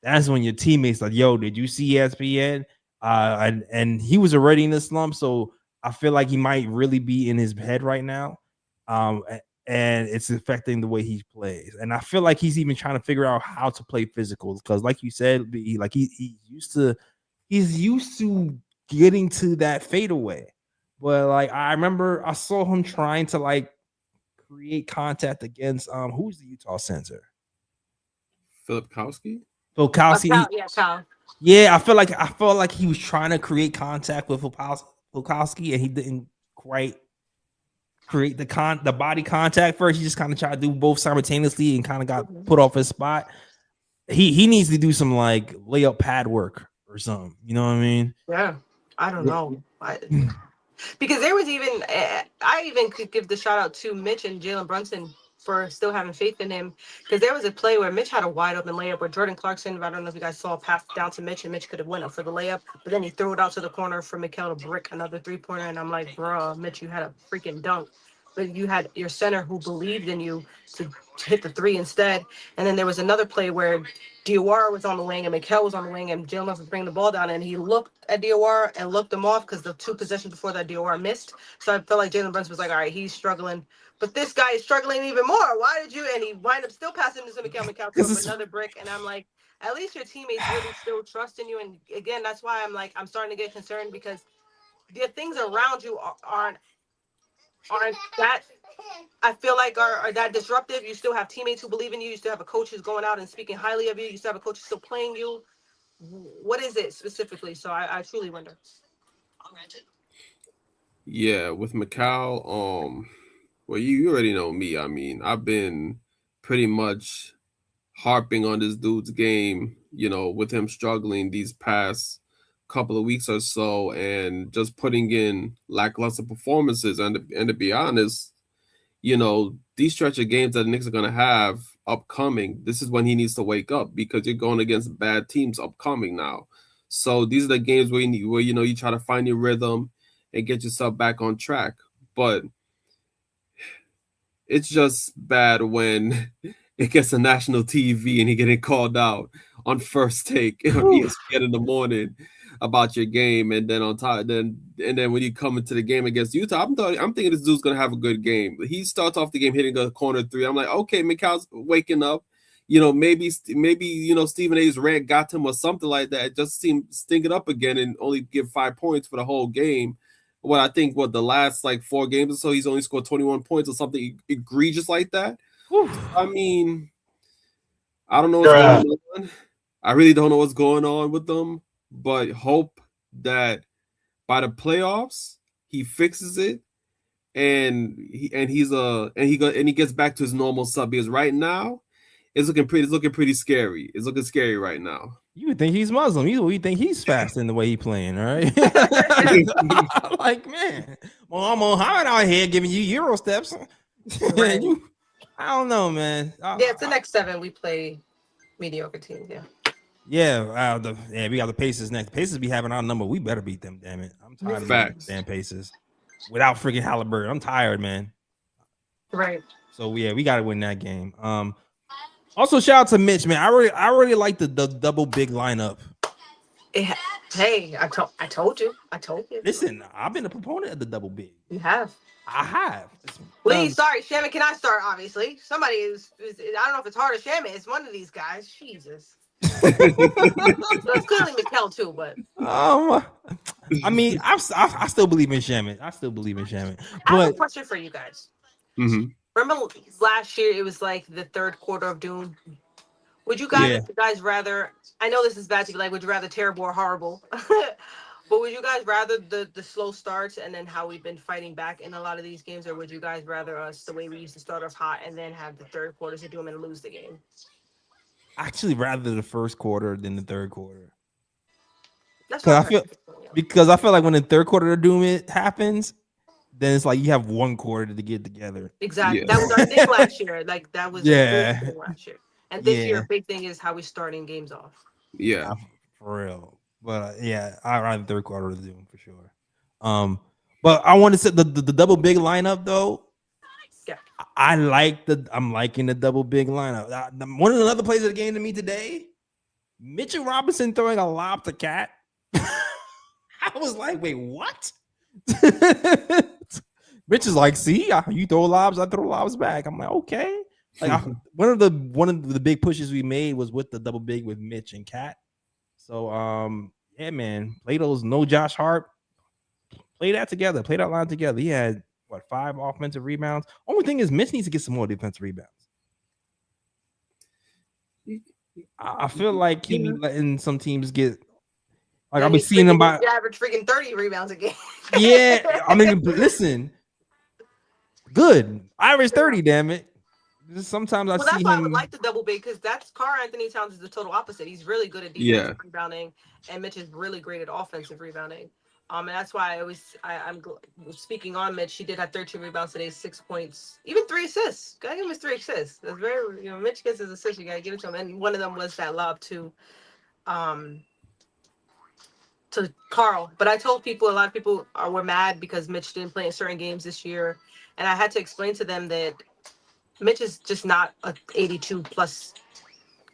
That's when your teammates like, "Yo, did you see ESPN?" And he was already in the slump, so I feel like he might really be in his head right now. And it's affecting the way he plays. And I feel like he's even trying to figure out how to play physical because, like you said, he's used to getting to that fadeaway. But like I remember I saw him trying to like create contact against who's the Utah center? Filipkowski? Yeah, I felt like he was trying to create contact with Filipkowski and he didn't quite create the body contact first. He just kind of tried to do both simultaneously and kind of got put off his spot. He needs to do some like layup pad work or something. You know what I mean? Yeah, I don't know. Because there was even I even could give the shout out to Mitch and Jalen Brunson for still having faith in him, because there was a play where Mitch had a wide open layup where Jordan Clarkson, I don't know if you guys saw, passed down to Mitch and Mitch could have went up for the layup, but then he threw it out to the corner for Mikal to brick another 3-pointer, and I'm like, bro, Mitch, you had a freaking dunk, but you had your center who believed in you to hit the three instead. And then there was another play where Diawara was on the wing and Mikal was on the wing and Jalen was bringing the ball down and he looked at Diawara and looked him off because the two possessions before that Diawara missed. So I felt like Jalen Brunson was like, all right, he's struggling, but this guy is struggling even more. Why did you? And he wind up still passing to Mikal. Mikal put up another brick, and I'm like, at least your teammates really still trust in you. And again, that's why I'm starting to get concerned, because the things around you aren't that, I feel like are that disruptive. You still have teammates who believe in you. You still have a coach who's going out and speaking highly of you. You still have a coach who's still playing you. What is it specifically? So I truly wonder. Yeah, with Mikal, well, you already know me. I mean, I've been pretty much harping on this dude's game, with him struggling these past couple of weeks or so and just putting in lackluster performances. And to be honest, these stretch of games that the Knicks are going to have upcoming, this is when he needs to wake up, because you're going against bad teams upcoming now. So these are the games where you try to find your rhythm and get yourself back on track. But it's just bad when it gets on national TV and he getting called out on First Take on ESPN in the morning about your game, and then on top, and then when you come into the game against Utah, I'm thinking this dude's gonna have a good game. He starts off the game hitting a corner three. I'm like, okay, Mikal's waking up. Maybe Stephen A's rant got him or something like that. It just seemed stink it up again and only give 5 points for the whole game. I think the last 4 games or so, he's only scored 21 points or something egregious like that. I mean, I don't know what's going on. I really don't know what's going on with them, but hope that by the playoffs he fixes it and he gets back to his normal self, because right now it's looking pretty scary. It's looking scary right now. You would think he's Muslim. You think he's fast in the way he's playing, all right? Like, man, Muhammad out here giving you Euro steps. Right. I don't know, man. It's the next 7 we play mediocre teams. Yeah, we got the Pacers next. Pacers be having our number. We better beat them, damn it. I'm tired of the damn Pacers. Without freaking Halliburton, I'm tired, man. Right. So yeah, we got to win that game. Also, shout out to Mitch, man. I really like the double big lineup. Hey, I told you. Listen, I've been a proponent of the double big. You have. I have. Please, sorry, Shaman. Can I start? Obviously, somebody is. I don't know if it's hard or Shaman. It's one of these guys. Jesus. So it's clearly Mikal too, but I mean, I still believe in Shaman. I still believe in Shaman. I have a But question for you guys. hmm Remember last year it was like the third quarter of doom. Would you yeah, guys rather? I know this is bad to be like, would you rather terrible or horrible? But would you guys rather the slow starts and then how we've been fighting back in a lot of these games, or would you guys rather us the way we used to start off hot and then have the third quarters of doom and lose the game? actually, rather the first quarter than the third quarter. That's Because what I I'm trying feel to figure out. like when the third quarter of doom it happens, then it's like you have one quarter to get together. Exactly. Yeah. That was our thing last year. Like that was a big Yeah, thing last year. And this year, yeah, a big thing is how we starting games off. Yeah. for real. But yeah, I rather third quarter of doom for sure. But I want to say the double big lineup though. Yeah. I'm liking the double big lineup. One of the other plays of the game to me today, Mitchell Robinson throwing a lob to Cat. I was like, wait, what? Mitch is like, see, you throw lobs, I throw lobs back. I'm like, okay. Like one of the big pushes we made was with the double big with Mitch and Cat. So yeah, man, play those no Josh Hart. Play that together. Play that line together. He had what 5 offensive rebounds. Only thing is, Mitch needs to get some more defensive rebounds. I feel like he be letting some teams get like I'll be seeing him by average freaking 30 rebounds a game. yeah. I mean, but listen, good average 30. Damn it. Just sometimes I Well, that's see why I would him. like the double big because that's Carl Anthony Towns is the total opposite. He's really good at Yeah. defensive rebounding, and Mitch is really great at offensive rebounding. And that's why I'm speaking on Mitch. He did have 13 rebounds today, 6 points, even 3 assists. Gotta give him his 3 assists. That's very, Mitch gets his assists. You gotta give it to him. And one of them was that lob to Carl. But I told people, a lot of people were mad because Mitch didn't play in certain games this year, and I had to explain to them that Mitch is just not a 82 plus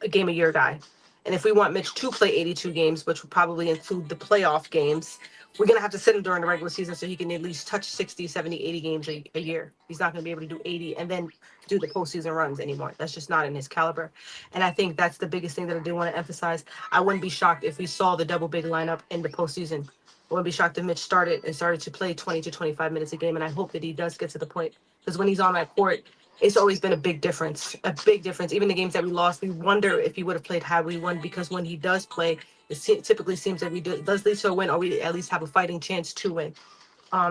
a game a year guy. And if we want Mitch to play 82 games, which would probably include the playoff games, we're going to have to sit him during the regular season so he can at least touch 60, 70, 80 games a year. He's not going to be able to do 80 and then do the postseason runs anymore. That's just not in his caliber. And I think that's the biggest thing that I do want to emphasize. I wouldn't be shocked if we saw the double big lineup in the postseason. I wouldn't be shocked if Mitch started to play 20 to 25 minutes a game. And I hope that he does get to the point because when he's on that court, it's always been a big difference. Even the games that we lost, we wonder if he would have played had we won, because when he does play, it typically seems that it does lead to a win, or we at least have a fighting chance to win.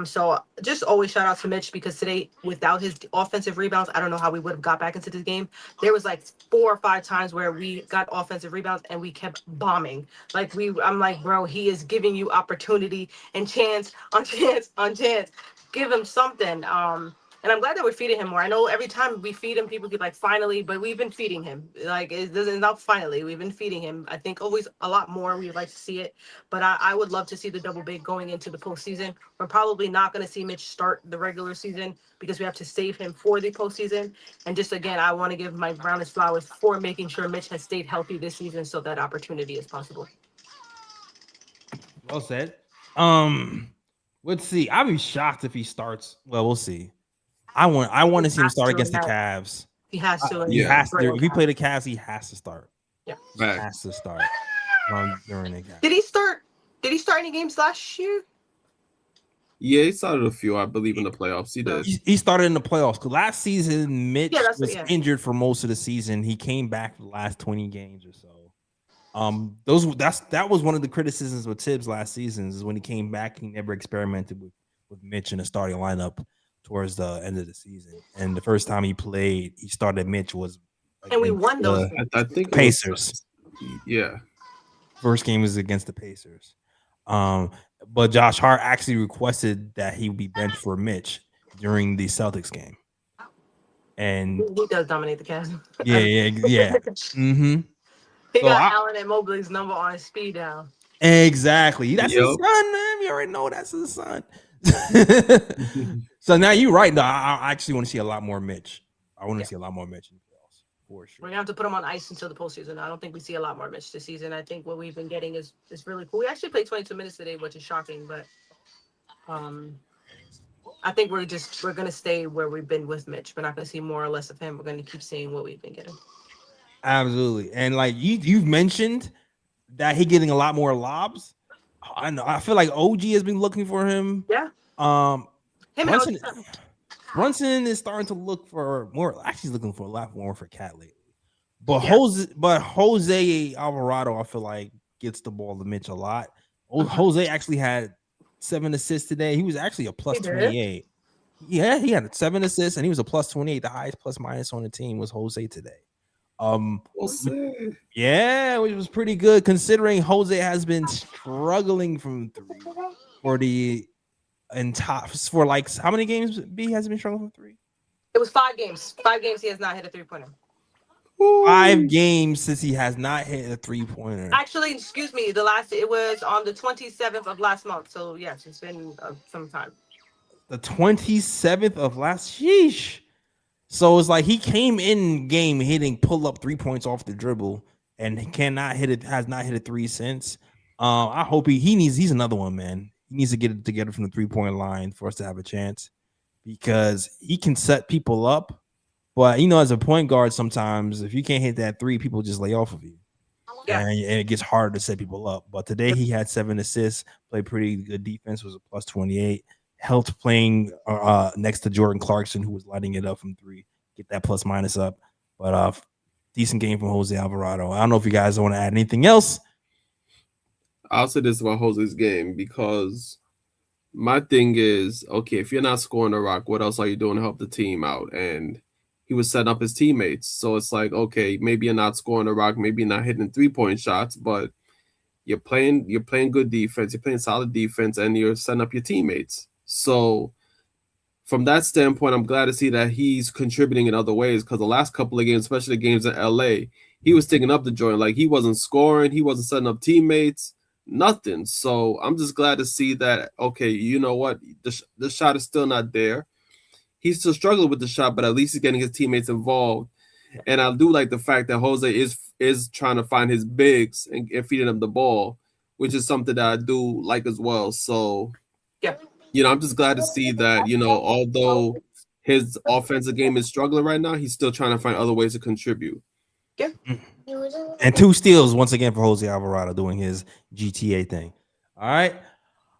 So just always shout out to Mitch, because today, without his offensive rebounds, I don't know how we would have got back into this game. There was like 4 or 5 times where we got offensive rebounds and we kept bombing. I'm like, bro, he is giving you opportunity and chance on chance on chance. Give him something. And I'm glad that we're feeding him more. I know every time we feed him, people get like, finally, but we've been feeding him. Like, it doesn't not finally. We've been feeding him. I think always a lot more. We'd like to see it. But I would love to see the double big going into the postseason. We're probably not going to see Mitch start the regular season because we have to save him for the postseason. And just again, I want to give Mike Brown his flowers for making sure Mitch has stayed healthy this season so that opportunity is possible. Well said. Let's see. I'd be shocked if he starts. Well, we'll see. I want to see him start against the Cavs. He has to. He has to. If he play the Cavs, he has to start. Yeah. Back. Has to start during the game. Did he start any games last year? Yeah, he started a few, I believe, in the playoffs. He did. He started in the playoffs because last season Mitch was yeah. injured for most of the season. He came back for the last 20 games or so. That was one of the criticisms with Tibbs last season, is when he came back, he never experimented with Mitch in the starting lineup towards the end of the season. And the first time he played, he started Mitch was and we won those. I think Pacers. Yeah. First game was against the Pacers. But Josh Hart actually requested that he would be benched for Mitch during the Celtics game. And he does dominate the Cavs. Yeah. Mm-hmm. He got Allen and Mobley's number on speed down. Exactly. That's his son, man. You already know that's his son. So now you're right. No, I actually want to see a lot more Mitch. I want to see a lot more Mitch in the playoffs, for sure. We're gonna have to put him on ice until the postseason. I don't think we see a lot more Mitch this season. I think what we've been getting is really cool. We actually played 22 minutes today, which is shocking, but I think we're gonna stay where we've been with Mitch. We're not gonna see more or less of him. We're gonna keep seeing what we've been getting. Absolutely. And like you've mentioned that he getting a lot more lobs. I know. I feel like OG has been looking for him. Yeah. Um, Him Brunson, and OG. Brunson is starting to look for more. Actually, he's looking for a lot more for Cat lately. But Yeah. Jose Alvarado, I feel like gets the ball to Mitch a lot. Jose actually had 7 assists today. He was actually a plus He did? 28. Yeah, he had 7 assists and he was a plus 28. The highest plus minus on the team was Jose today. We'll see. Yeah, which was pretty good considering Jose has been struggling from 3 for the for like how many games B has been struggling from 3? It was 5 games. 5 games he has not hit a 3-pointer. 5 games since he has not hit a 3-pointer. Actually, excuse me, it was on the 27th of last month. So yes, it's been some time. The 27th of last sheesh. So it's like he came in game hitting pull up 3 points off the dribble and he cannot hit it, has not hit a 3 since. I hope he's another one, man. He needs to get it together from the 3-point line for us to have a chance because he can set people up. But as a point guard, sometimes if you can't hit that 3, people just lay off of you. Yeah. And it gets harder to set people up. But today he had 7 assists, played pretty good defense, was a plus 28. Helped playing next to Jordan Clarkson, who was lighting it up from 3, get that plus minus up. But decent game from Jose Alvarado. I don't know if you guys want to add anything else. I'll say this about Jose's game because my thing is, okay, if you're not scoring the rock, what else are you doing to help the team out? And he was setting up his teammates. So it's like, okay, maybe you're not scoring the rock, maybe you're not hitting 3-point shots, but you're playing good defense, you're playing solid defense, and you're setting up your teammates. So from that standpoint, I'm glad to see that he's contributing in other ways because the last couple of games, especially the games in LA, he was sticking up the joint. Like he wasn't scoring, he wasn't setting up teammates, nothing. So I'm just glad to see that, okay, you know what? The shot is still not there. He's still struggling with the shot, but at least he's getting his teammates involved. And I do like the fact that Jose is trying to find his bigs and feeding them the ball, which is something that I do like as well. So, yeah. I'm just glad to see that, although his offensive game is struggling right now, he's still trying to find other ways to contribute. Yeah. And 2 steals once again for Jose Alvarado doing his GTA thing. All right.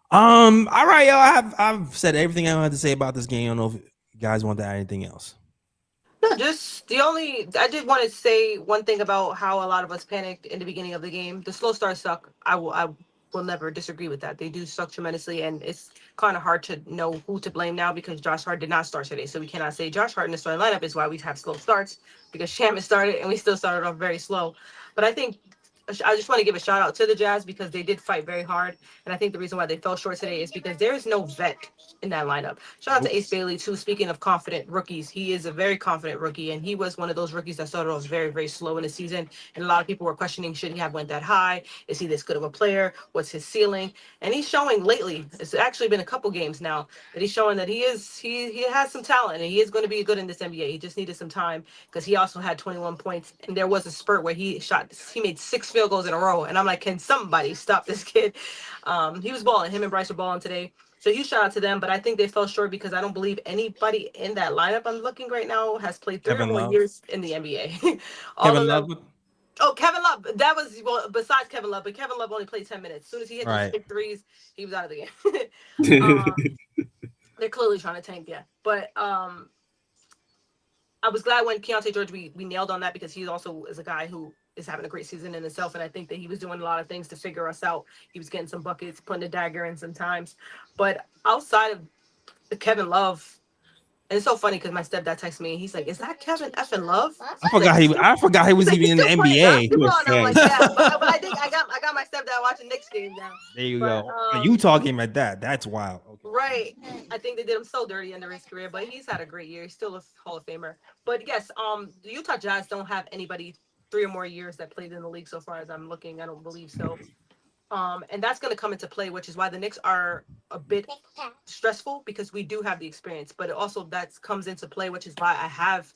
All right, y'all. I've said everything I had to say about this game. I don't know if you guys want to add anything else. No, just I did want to say one thing about how a lot of us panicked in the beginning of the game. The slow starts suck. I will never disagree with that. They do suck tremendously, and it's kind of hard to know who to blame now because Josh Hart did not start today. So we cannot say Josh Hart in the starting lineup is why we have slow starts because Shaman started and we still started off very slow. But I think I just want to give a shout out to the Jazz because they did fight very hard. And I think the reason why they fell short today is because there is no vet in that lineup. Shout out to Ace Bailey, too. Speaking of confident rookies, he is a very confident rookie. And he was one of those rookies that started off very, very slow in the season. And a lot of people were questioning, should he have went that high? Is he this good of a player? What's his ceiling? And he's showing lately, it's actually been a couple games now, that he's showing that he has some talent and he is going to be good in this NBA. He just needed some time because he also had 21 points. And there was a spurt where he made 6 field goals in a row. And I'm like, can somebody stop this kid? He was balling. Him and Bryce were balling today. So huge shout out to them. But I think they fell short because I don't believe anybody in that lineup I'm looking right now has played 3 or more years in the NBA. Kevin Love. Oh, Kevin Love. That was, well, besides Kevin Love, but Kevin Love only played 10 minutes. As soon as he hit those big threes, he was out of the game. They're clearly trying to tank, yeah. But I was glad when Keontae George, we nailed on that because he also is a guy who is having a great season in himself. And I think that he was doing a lot of things to figure us out. He was getting some buckets, putting the dagger in sometimes. But outside of the Kevin Love, and it's so funny because my stepdad texted me and he's like, "Is that Kevin effing Love?" I forgot he was even in the NBA. I'm like, yeah, but I think I got my stepdad watching Knicks game now. There you go. You talking about that? That's wild. Okay. Right. I think they did him so dirty under his career, but he's had a great year. He's still a Hall of Famer. But yes, the Utah Jazz don't have anybody 3 or more years that played in the league so far as I'm looking. I don't believe so. And that's going to come into play, which is why the Knicks are a bit stressful because we do have the experience, but also that comes into play, which is why I have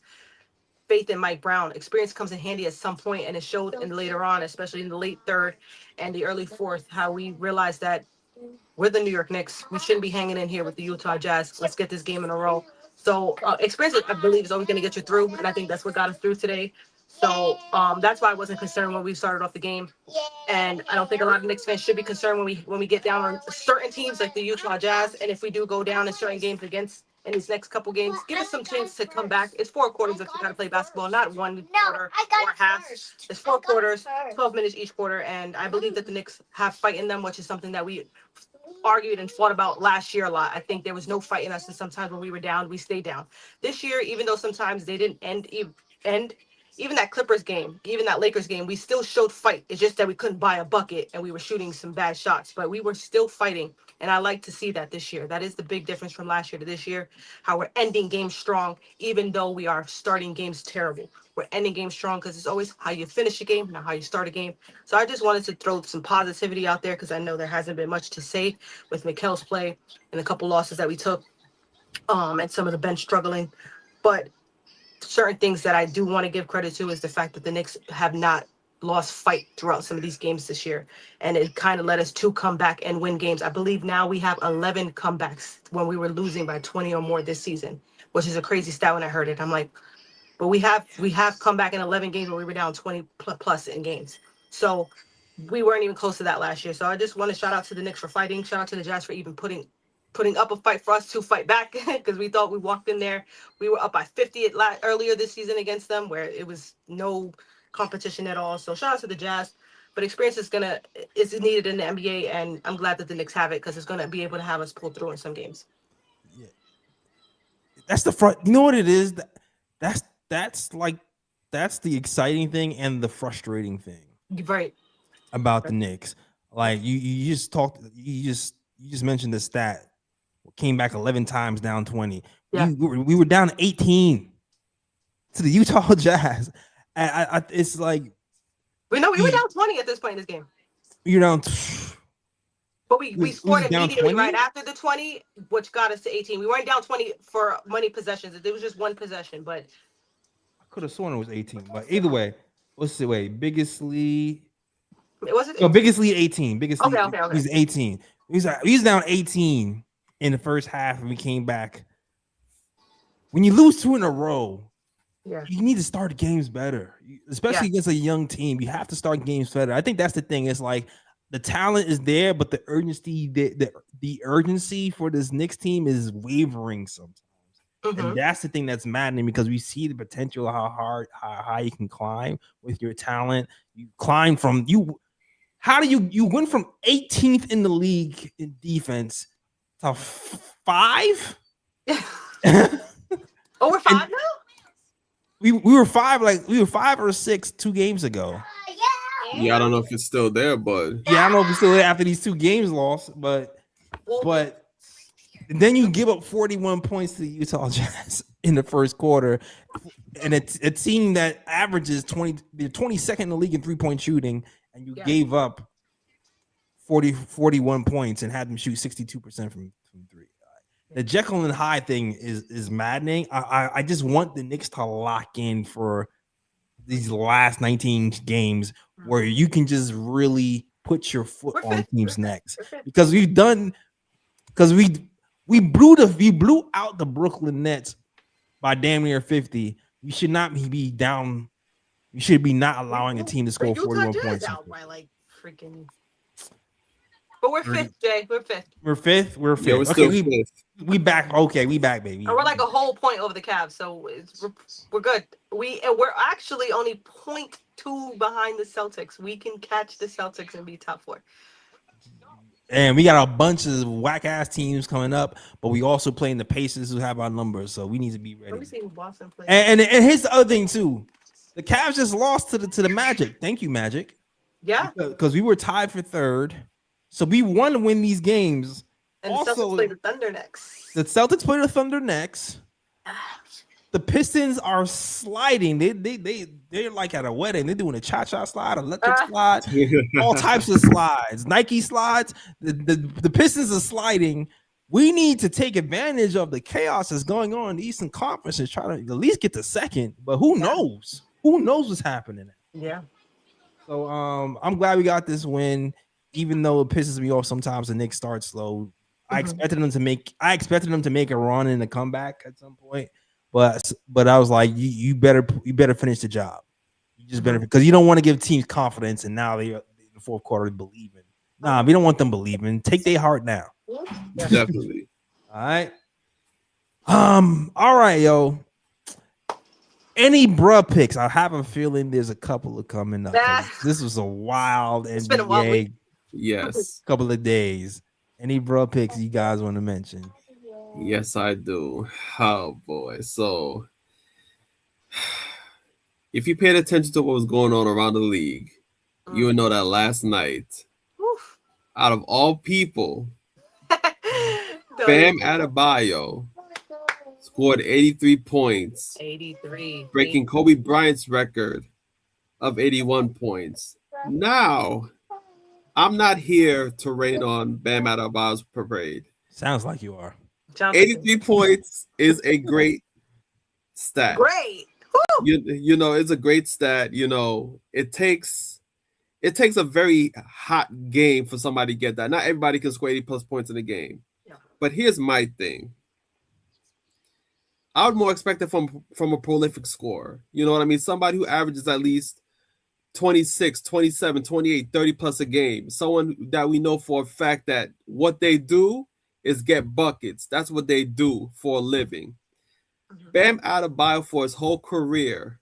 faith in Mike Brown. Experience comes in handy at some point, and it showed in later on, especially in the late 3rd and the early 4th, how we realized that we're the New York Knicks. We shouldn't be hanging in here with the Utah Jazz. Let's get this game in a row. So experience, I believe, is always going to get you through, and I think that's what got us through today. So that's why I wasn't concerned when we started off the game. And I don't think a lot of Knicks fans should be concerned when we get down on certain teams like the Utah Jazz. And if we do go down in certain games against in these next couple games, give us some chance to come back. It's 4 quarters if we got to play basketball, not one quarter or half. It's 4 quarters, 12 minutes each quarter. And I believe that the Knicks have fight in them, which is something that we argued and fought about last year a lot. I think there was no fight in us, and sometimes when we were down, we stayed down. This year, even though sometimes they didn't end even that Clippers game, even that Lakers game, we still showed fight. It's just that we couldn't buy a bucket and we were shooting some bad shots, but we were still fighting. And I like to see that this year. That is the big difference from last year to this year, how we're ending games strong, even though we are starting games terrible. We're ending games strong because it's always how you finish a game, not how you start a game. So I just wanted to throw some positivity out there because I know there hasn't been much to say with Mikel's play and a couple losses that we took, and some of the bench struggling. But certain things that I do want to give credit to is the fact that the Knicks have not lost fight throughout some of these games this year. And it kind of led us to come back and win games. I believe now we have 11 comebacks when we were losing by 20 or more this season, which is a crazy stat when I heard it. I'm like, but we have come back in 11 games where we were down 20 plus in games. So we weren't even close to that last year. So I just want to shout out to the Knicks for fighting. Shout out to the Jazz for even putting up a fight for us to fight back because we thought we walked in there. We were up by 50 earlier this season against them where it was no competition at all. So shout out to the Jazz. But experience is needed in the NBA, and I'm glad that the Knicks have it because it's going to be able to have us pull through in some games. Yeah. That's the front. You know what it is? That's the exciting thing and the frustrating thing. Right. About the Knicks. Like you just mentioned the stat. Came back 11 times down 20. Yeah. We were down 18 to the Utah Jazz. It's like we were down 20 at this point in this game. You're down. But we scored immediately 20? right after the 20, which got us to 18. We weren't down 20 for many possessions. It was just one possession, but I could have sworn it was 18. But either way, what's the way? Biggest lead. It wasn't. No, biggest lead 18. Biggest lead. Okay. He's 18. He's down 18 in the first half, and we came back. When you lose 2 in a row, yeah, you need to start games better, especially against a young team. You have to start games better. I think that's the thing. It's like the talent is there, but the urgency, the urgency for this Knicks team is wavering sometimes. And that's the thing that's maddening because we see the potential of how high you can climb with your talent. You climb from you. How do you went from 18th in the league in defense to 5? Oh, we're 5 now? We were 5, we were 5 or 6 2 games ago. Yeah, I don't know if it's still there, but yeah, I don't know if it's still there after these 2 games lost, but then you give up 41 points to the Utah Jazz in the first quarter, and it seemed that averages 22nd in the league in 3-point shooting, and you gave up 41 points and had them shoot 62% from 3. The Jekyll and Hyde thing is maddening. I just want the Knicks to lock in for these last 19 games where you can just really put your foot on teams' necks because we blew out the Brooklyn Nets by damn near 50. We should not be down. We should be not allowing a team to score 41 points. Out by freaking. But we're 5th, Jay. We're 5th. We're 5th. We're 5th. Yeah, we're still 5th. We back. Okay, we back, baby. And we're like a whole point over the Cavs, so we're good. We're actually only 0.2 behind the Celtics. We can catch the Celtics and be top 4. And we got a bunch of whack ass teams coming up, but we also playing the Pacers who have our numbers, so we need to be ready. Let me see who Boston plays. And here's the other thing too: the Cavs just lost to the Magic. Thank you, Magic. Yeah, because we were tied for 3rd, so we want to win these games. And also, the Celtics play the Thunder next. The Celtics play the Thunder next. The Pistons are sliding. They're like at a wedding. They're doing a cha-cha slide, electric slide, all types of slides, Nike slides. The Pistons are sliding. We need to take advantage of the chaos that's going on in the Eastern Conference and try to at least get to 2nd. But who knows? Who knows what's happening? Yeah. So I'm glad we got this win, even though it pisses me off sometimes the Knicks start slow. I expected them to make a run and a comeback at some point, but I was like, you better finish the job. just benefit because you don't want to give teams confidence, and now they are in the fourth quarter believing. Nah, we don't want them believing. Take their heart now. Definitely. All right. All right, yo. Any bruh picks? I have a feeling there's a couple of coming up. This was a wild It's been a wild NBA week. Yes. couple of days. Any bruh picks you guys want to mention? Yes, I do. Oh boy. So if you paid attention to what was going on around the league, you would know that last night, Oof. out of all people, Don't Bam even- Adebayo scored 83 points, 83. breaking Kobe Bryant's record of 81 points. Now, I'm not here to rain on Bam Adebayo's parade. Sounds like you are. Johnson. 83 points is a great stat. Great. You know, it's a great stat. You know, it takes a very hot game for somebody to get that. Not everybody can score 80 plus points in a game. Yeah. But here's my thing. I would more expect it from a prolific scorer. You know what I mean? Somebody who averages at least 26, 27, 28, 30 plus a game. Someone that we know for a fact that what they do is get buckets. That's what they do for a living. Bam Adebayo for his whole career,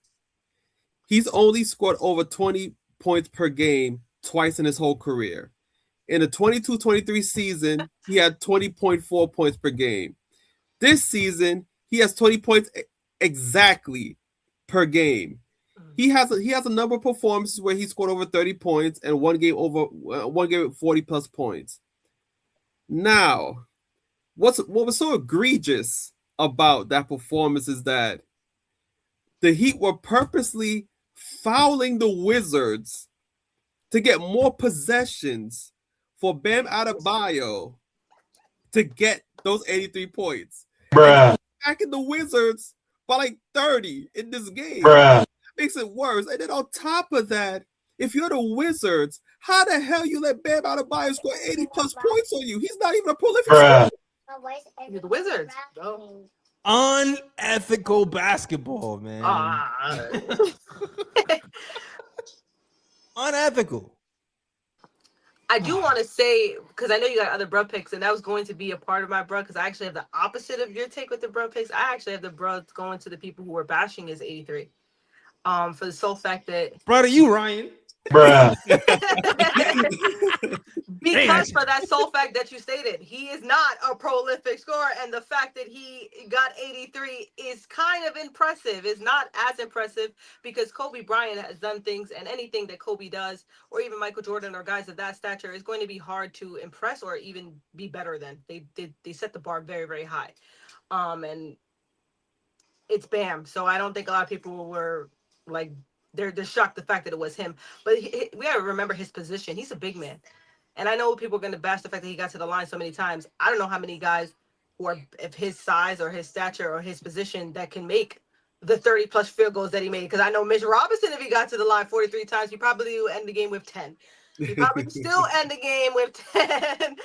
he's only scored over 20 points per game twice in his whole career. In the 22-23 season, he had 20.4 points per game. This season, he has 20 points exactly per game. He has a number of performances where he scored over 30 points and one game with 40 plus points. Now, what was so egregious about that performance is that the Heat were purposely fouling the Wizards to get more possessions for Bam Adebayo to get those 83 points. Bruh. Back in the Wizards by like 30 in this game. Bruh. That makes it worse. And then on top of that, if you're the Wizards, how the hell you let Bam Adebayo score 80 plus points on you? He's not even a prolific scorer. You're the Wizards. Oh. Unethical basketball, man. Unethical. I do want to say, because I know you got other bruh picks, and that was going to be a part of my bruh, because I actually have the opposite of your take with the bruh picks. I actually have the bruh going to the people who were bashing his 83. For the sole fact that... Brother, you, Ryan. Bruh. Because for that sole fact that you stated, he is not a prolific scorer, and the fact that he got 83 is kind of impressive. It's not as impressive because Kobe Bryant has done things, and anything that Kobe does, or even Michael Jordan or guys of that stature, is going to be hard to impress or even be better than. They set the bar very, very high. And it's Bam. So I don't think a lot of people were like, they're shocked the fact that it was him. But we got to remember his position. He's a big man. And I know people are going to bash the fact that he got to the line so many times. I don't know how many guys who are of his size or his stature or his position that can make the 30 plus field goals that he made. Because I know Mitch Robinson, if he got to the line 43 times, he probably would end the game with 10. He probably still end the game with 10.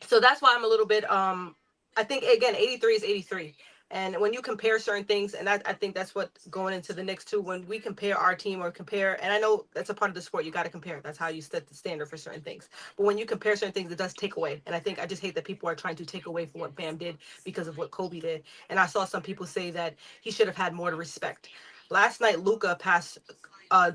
So that's why I'm a little bit, I think, again, 83 is 83. And when you compare certain things, and I think that's what going into the Knicks too, when we compare our team or compare, and I know that's a part of the sport, you got to compare. That's how you set the standard for certain things. But when you compare certain things, it does take away. And I just hate that people are trying to take away from what Bam did because of what Kobe did. And I saw some people say that he should have had more to respect. Last night, Luka passed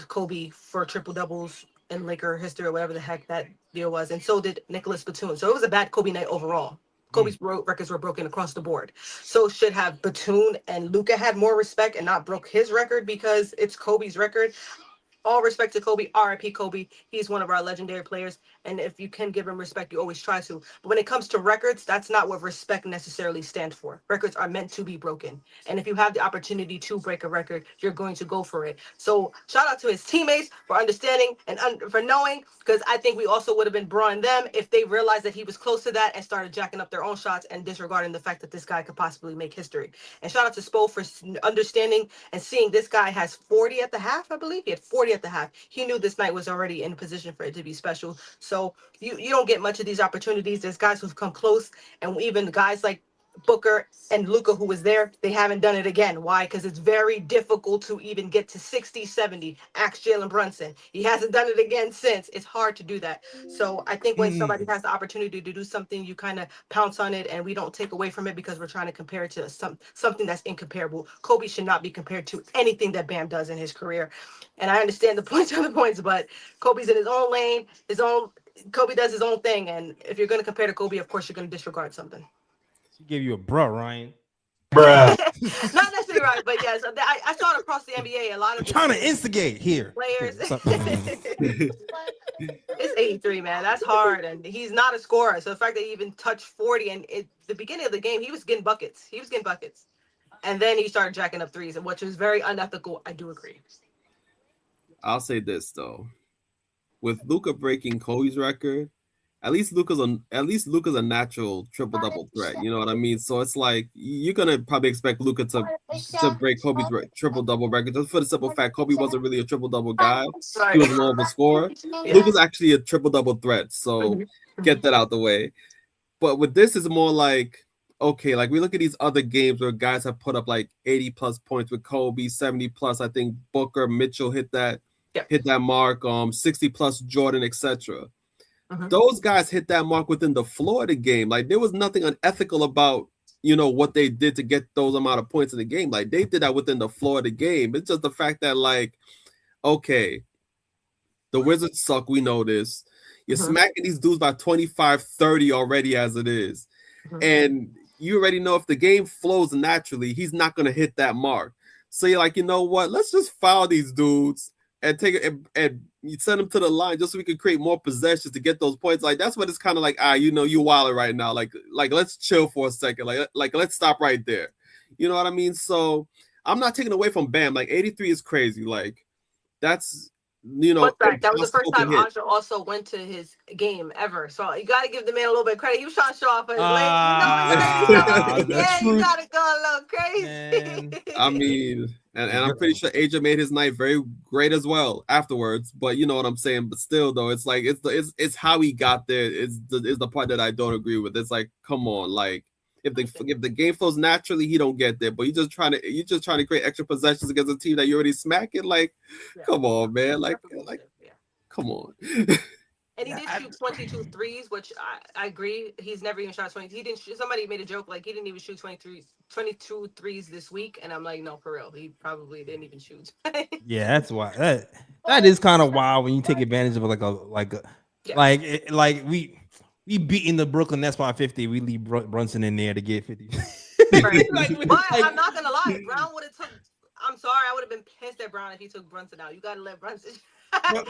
Kobe for triple doubles in Laker history or whatever the heck that deal was. And so did Nicholas Batum. So it was a bad Kobe night overall. Kobe's records were broken across the board. So should have Batum and Luka had more respect and not broke his record because it's Kobe's record. All respect to Kobe, RIP Kobe. He's one of our legendary players. And if you can give him respect, you always try to. But when it comes to records, that's not what respect necessarily stands for. Records are meant to be broken. And if you have the opportunity to break a record, you're going to go for it. So shout out to his teammates for understanding and for knowing, because I think we also would have been brawling them if they realized that he was close to that and started jacking up their own shots and disregarding the fact that this guy could possibly make history. And shout out to Spo for understanding and seeing this guy has 40 at the half, I believe. He had 40 at the half. He knew this night was already in position for it to be special. So you don't get much of these opportunities. There's guys who've come close, and even guys like Booker and Luka, who was there, they haven't done it again. Why? Because it's very difficult to even get to 60, 70. Ask Jalen Brunson. He hasn't done it again since. It's hard to do that. So I think when somebody has the opportunity to do something, you kind of pounce on it, and we don't take away from it because we're trying to compare it to something that's incomparable. Kobe should not be compared to anything that Bam does in his career. And I understand the points are the points, but Kobe's in his own lane, Kobe does his own thing. And if you're going to compare to Kobe, of course, you're going to disregard something. She gave you a bruh, Ryan. Not necessarily right, but yes, I saw it across the NBA. A lot of Trying to instigate here. players. Here, It's 83, man. That's hard, and he's not a scorer. So the fact that he even touched 40, and at the beginning of the game, he was getting buckets. And then he started jacking up threes, which was very unethical. I do agree. I'll say this though, with Luka breaking Kobe's record, at least Luka's a natural triple-double threat. You know what I mean? So it's like you're gonna probably expect Luka to break Kobe's triple-double record just for the simple fact Kobe wasn't really a triple-double guy. He was more of a scorer. Yeah. Luka's actually a triple-double threat. So get that out the way. But with this, is more like, okay, like we look at these other games where guys have put up like 80 plus points with Kobe, 70 plus. I think Booker, Mitchell hit that mark. 60 plus Jordan, etc. Those guys hit that mark within the floor of the game. Like there was nothing unethical about, what they did to get those amount of points in the game. Like they did that within the floor of the game. It's just the fact that, like, okay, the Wizards suck. We know this. You're smacking these dudes by 25, 30 already as it is. And you already know if the game flows naturally, he's not going to hit that mark. So you're like, you know what? Let's just foul these dudes and take it and you send them to the line just so we can create more possessions to get those points. Like that's what it's kind of like. You wilding right now. Like let's chill for a second. Like let's stop right there. You know what I mean? So I'm not taking away from Bam. Like 83 is crazy. Like that's that was the first time Aja also went to his game ever. So you got to give the man a little bit of credit. He was trying to show off his leg. You got to go a little crazy. I mean, and I'm pretty sure Aja made his night very great as well afterwards. But you know what I'm saying. But still, though, it's like it's how he got there. Is the part that I don't agree with. It's like, come on, like. If the game flows naturally, he don't get there. But you're just trying to create extra possessions against a team that you already smacking. Like, come on, man. Like, come on. And he did shoot 22 threes, which I agree. He's never even shot 20. He didn't. Somebody made a joke like he didn't even shoot 22 threes this week, and I'm like, no, for real. He probably didn't even shoot. Yeah, that's why that is kind of wild when you take advantage of we beating the Brooklyn Nets by 50. We leave Brunson in there to get 50. Right. But I'm not gonna lie, Brown would have took. I'm sorry, I would have been pissed at Brown if he took Brunson out. You gotta let Brunson.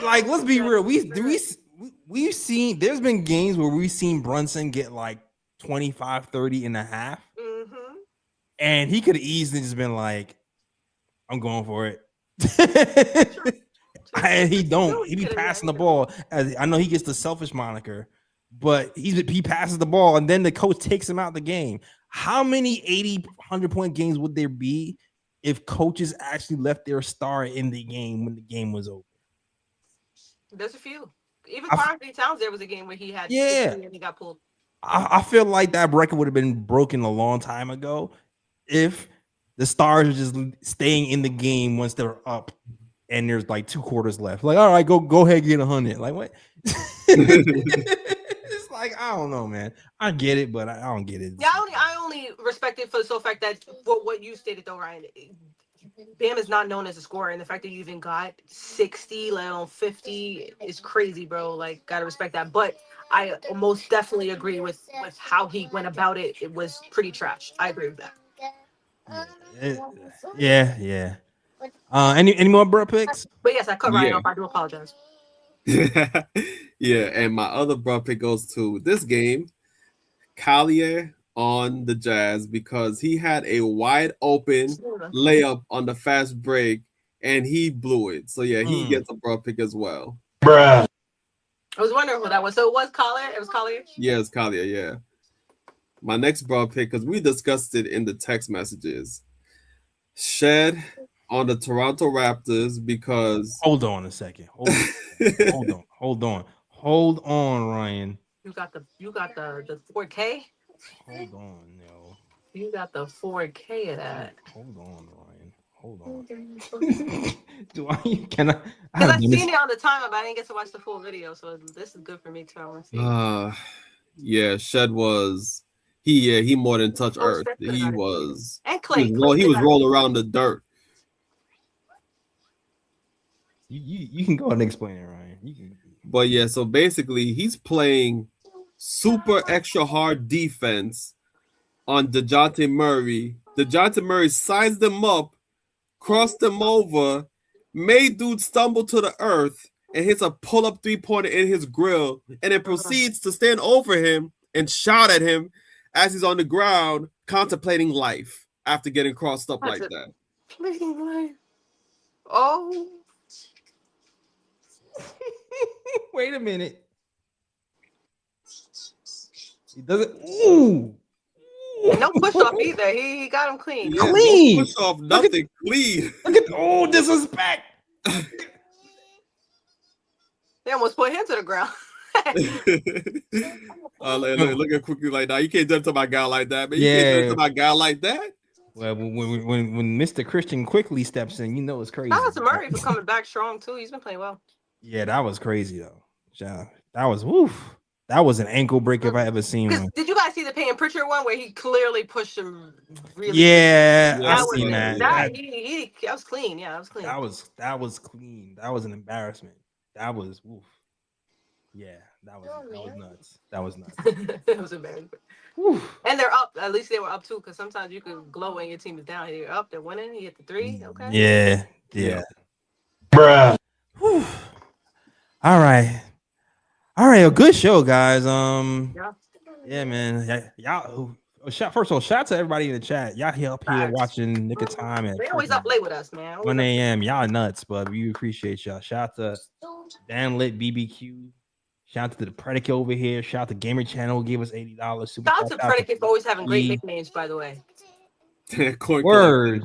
Like, let's be real. We've seen. There's been games where we've seen Brunson get like 25, 30 and a half, and he could have easily just been like, "I'm going for it." And he don't. He be passing the ball. I know he gets the selfish moniker. But he passes the ball, and then the coach takes him out the game. How many 80, 100-point games would there be if coaches actually left their star in the game when the game was over? There's a few. Even Karl-Anthony Towns, there was a game where he had and he got pulled. I feel like that record would have been broken a long time ago if the stars are just staying in the game once they're up and there's like 2 quarters left. Like, all right, go ahead and get 100. Like, what? Like, I don't know, man. I get it, but I don't get it. Yeah, I only respect it for the sole fact that for what you stated, though, Ryan. Bam is not known as a scorer, and the fact that you even got 60, let alone 50, is crazy, bro. Like, gotta respect that. But I most definitely agree with how he went about it. It was pretty trash. I agree with that. Yeah. Any more bro picks? But yes, I cut Ryan off. I do apologize. Yeah, and my other bro pick goes to this game, Collier on the Jazz, because he had a wide open layup on the fast break and he blew it. So yeah, he gets a bro pick as well. Bruh. I was wondering who that was. So it was Collier? It was Collier? Yeah, it's Collier, yeah. My next bro pick, because we discussed it in the text messages. Shed on the Toronto Raptors because hold on a second. Hold on, Ryan. You got the 4K? Hold on, no. You got the 4K of that. Hold on, Ryan. Hold on. Do I? Can I? Because I've seen it on the timer, but I didn't get to watch the full video, so this is good for me too. I want to see. Yeah, Shed was he more than touched earth. He And was Clay. he was rolling around the dirt. You can go and explain it, Ryan. You can. But yeah, so basically he's playing super extra hard defense on DeJounte Murray. DeJounte Murray sized them up, crossed them over, made dude stumble to the earth, and hits a pull-up three-pointer in his grill, and then proceeds to stand over him and shout at him as he's on the ground contemplating life after getting crossed up like that. Oh. Wait a minute. He doesn't. Ooh. No push off either. He got him clean. Yeah, Clean. No push off, nothing. Clean. Look at disrespect. They almost put him to the ground. Look at quickly like that. You can't jump to my guy like that, man. You can't jump to my guy like that. Well, when Mr. Christian quickly steps in, you know it's crazy. Shout out to Murray for coming back strong too. He's been playing well. Yeah, that was crazy though. That was woof. That was an ankle break if I ever seen one. Did you guys see the Payton Pritchard one where he clearly pushed him? Really? Yeah, that I was seen that. That was clean. Yeah, that was clean. That was clean. That was an embarrassment. That was woof. Yeah, that was nuts. That was nuts. That was embarrassing. And they're up. At least they were up too, because sometimes you could glow when your team is down. You're up. They're winning. You hit the 3. Okay. Yeah. Bruh. Whew. All right. A good show, guys. Yeah, man. Y'all. First of all, shout out to everybody in the chat. Y'all here up here watching Knick of Time. They always up late with us, man. 1 a.m. Y'all nuts, but we appreciate y'all. Shout out to Dan Lit BBQ. Shout out to the Predicate over here. Shout out to Gamer Channel who gave us $80. Shout out to Predicate for always having great nicknames, by the way. Word.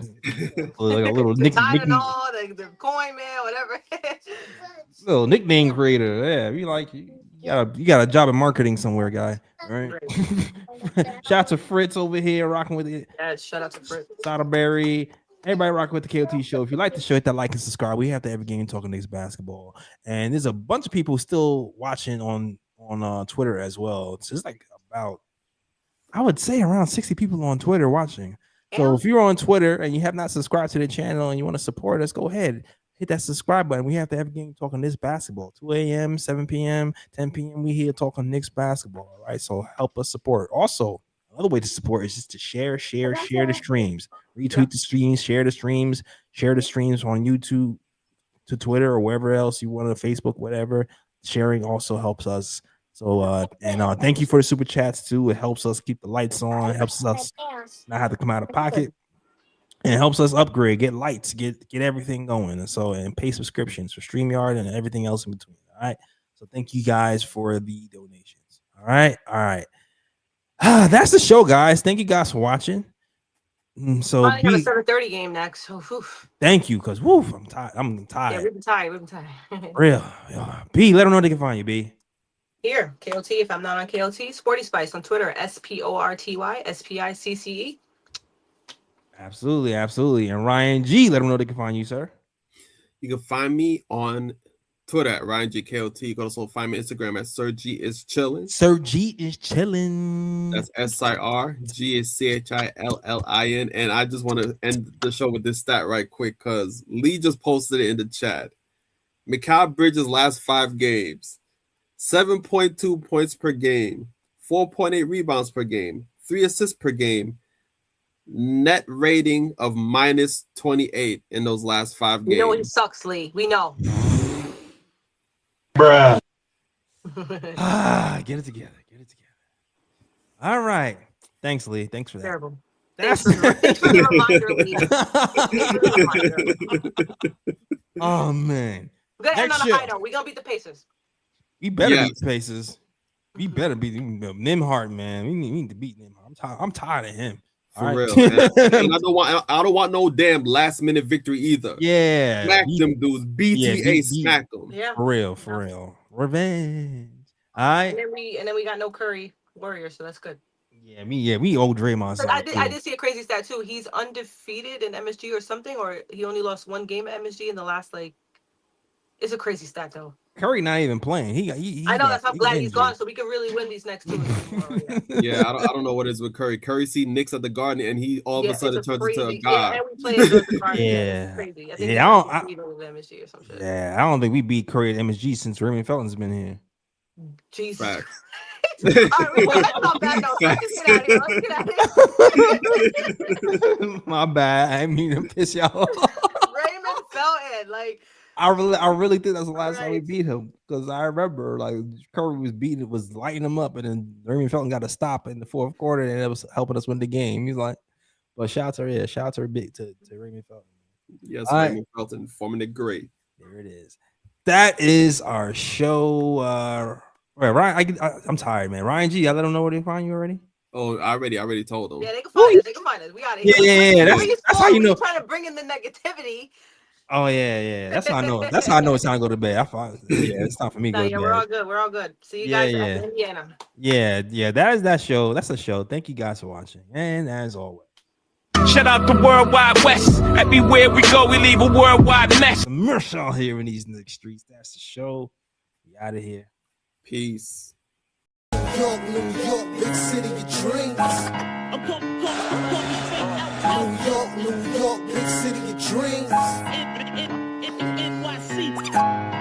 Like a little the coin man, whatever. Little nickname creator. Yeah, you got a job in marketing somewhere, guy. All right. Shout out to Fritz over here rocking with it. Yeah, shout out to Fritz. Soderberry. Everybody rocking with the KOT show. If you like the show, hit that like and subscribe. We have to every game talking Knicks basketball. And there's a bunch of people still watching on Twitter as well. It's just like about, I would say around 60 people on Twitter watching. So if you're on Twitter and you have not subscribed to the channel and you want to support us, go ahead. Hit that subscribe button. We have to every game talking this basketball. 2 a.m., 7 p.m., 10 p.m. We here talking Knicks basketball. All right. So help us support. Also, another way to support is just to share the streams. Retweet the streams, share the streams on YouTube to Twitter or wherever else you want to, Facebook, whatever. Sharing also helps us. So thank you for the super chats too. It helps us keep the lights on, it helps us not have to come out of pocket, and it helps us upgrade, get lights, get everything going. And pay subscriptions for StreamYard and everything else in between. All right. So thank you guys for the donations. All right. That's the show, guys. Thank you guys for watching. So I got a 7:30 game next. So, thank you, because I'm tired. Yeah, we've been tired. Real. B, let them know they can find you, B. Here, KOT. If I'm not on KOT, Sporty Spice on Twitter, SPORTY SPICCE. Absolutely. And Ryan G, let them know they can find you, sir. You can find me on Twitter at Ryan G KOT. You can also find me on Instagram at Sir G is chilling. Sir G is chilling. That's SIR. G is CHILLIN. And I just want to end the show with this stat right quick because Lee just posted it in the chat. Mikal Bridges' last 5 games. 7.2 points per game, 4.8 rebounds per game, 3 assists per game, net rating of minus 28 in those last 5 games. You know he sucks, Lee. We know. Bruh. Get it together. All right. Thanks, Lee. Thanks for that. Terrible. Thanks for the reminder, Lee. Oh, man. We're going to end on a high note. We're going to beat the Pacers. We better beat the Pacers. We better beat Nimhart, man. We need to beat Nimhart. I'm tired of him. For real. And I don't want no damn last minute victory either. Yeah. Smack them dudes. BTA smack them. Yeah. For real. Revenge. All right. And then we got no Curry Warriors, so that's good. we owe Draymond But something. I did see a crazy stat too. He's undefeated in MSG or something, or he only lost one game at MSG in the last It's a crazy stat though. Curry not even playing. I know, that's how glad he's gone, so we can really win these next two. Yeah, I don't know what it is with Curry. Curry see Knicks at the Garden, and he all of a sudden turns into a god. Yeah, and we play at the Garden. Yeah. It's crazy. I think MSG or some shit. Yeah, I don't think we beat Curry at MSG since Raymond Felton's been here. Jesus. Facts. All right, that's not bad though. Let's get out of here. My bad. I didn't mean to piss y'all off. Raymond Felton, I really think that's the last time we beat him, because I remember Curry was lighting him up, and then Raymond Felton got a stop in the fourth quarter, and it was helping us win the game. He's like, but shout out to Raymond Felton. Yes, all Raymond Felton forming it great. There it is. That is our show. Right, Ryan, I'm tired, man. Ryan G, I let them know where they find you already. Oh, I already told them. Yeah, they can find us. They can find us. We got it. Yeah. That's how you know. Trying to bring in the negativity. Oh yeah. That's how I know. That's how I know it's time to go to bed. It's time for me to go to bed. We're all good. We're all good. See you guys at Indiana. Yeah. That is that show. That's a show. Thank you guys for watching. And as always, shout out to Worldwide West. Everywhere we go, we leave a worldwide mess. Commercial here in these Knicks streets. That's the show. We out of here. Peace. New York, big city of dreams. New York, big city of dreams. NYC.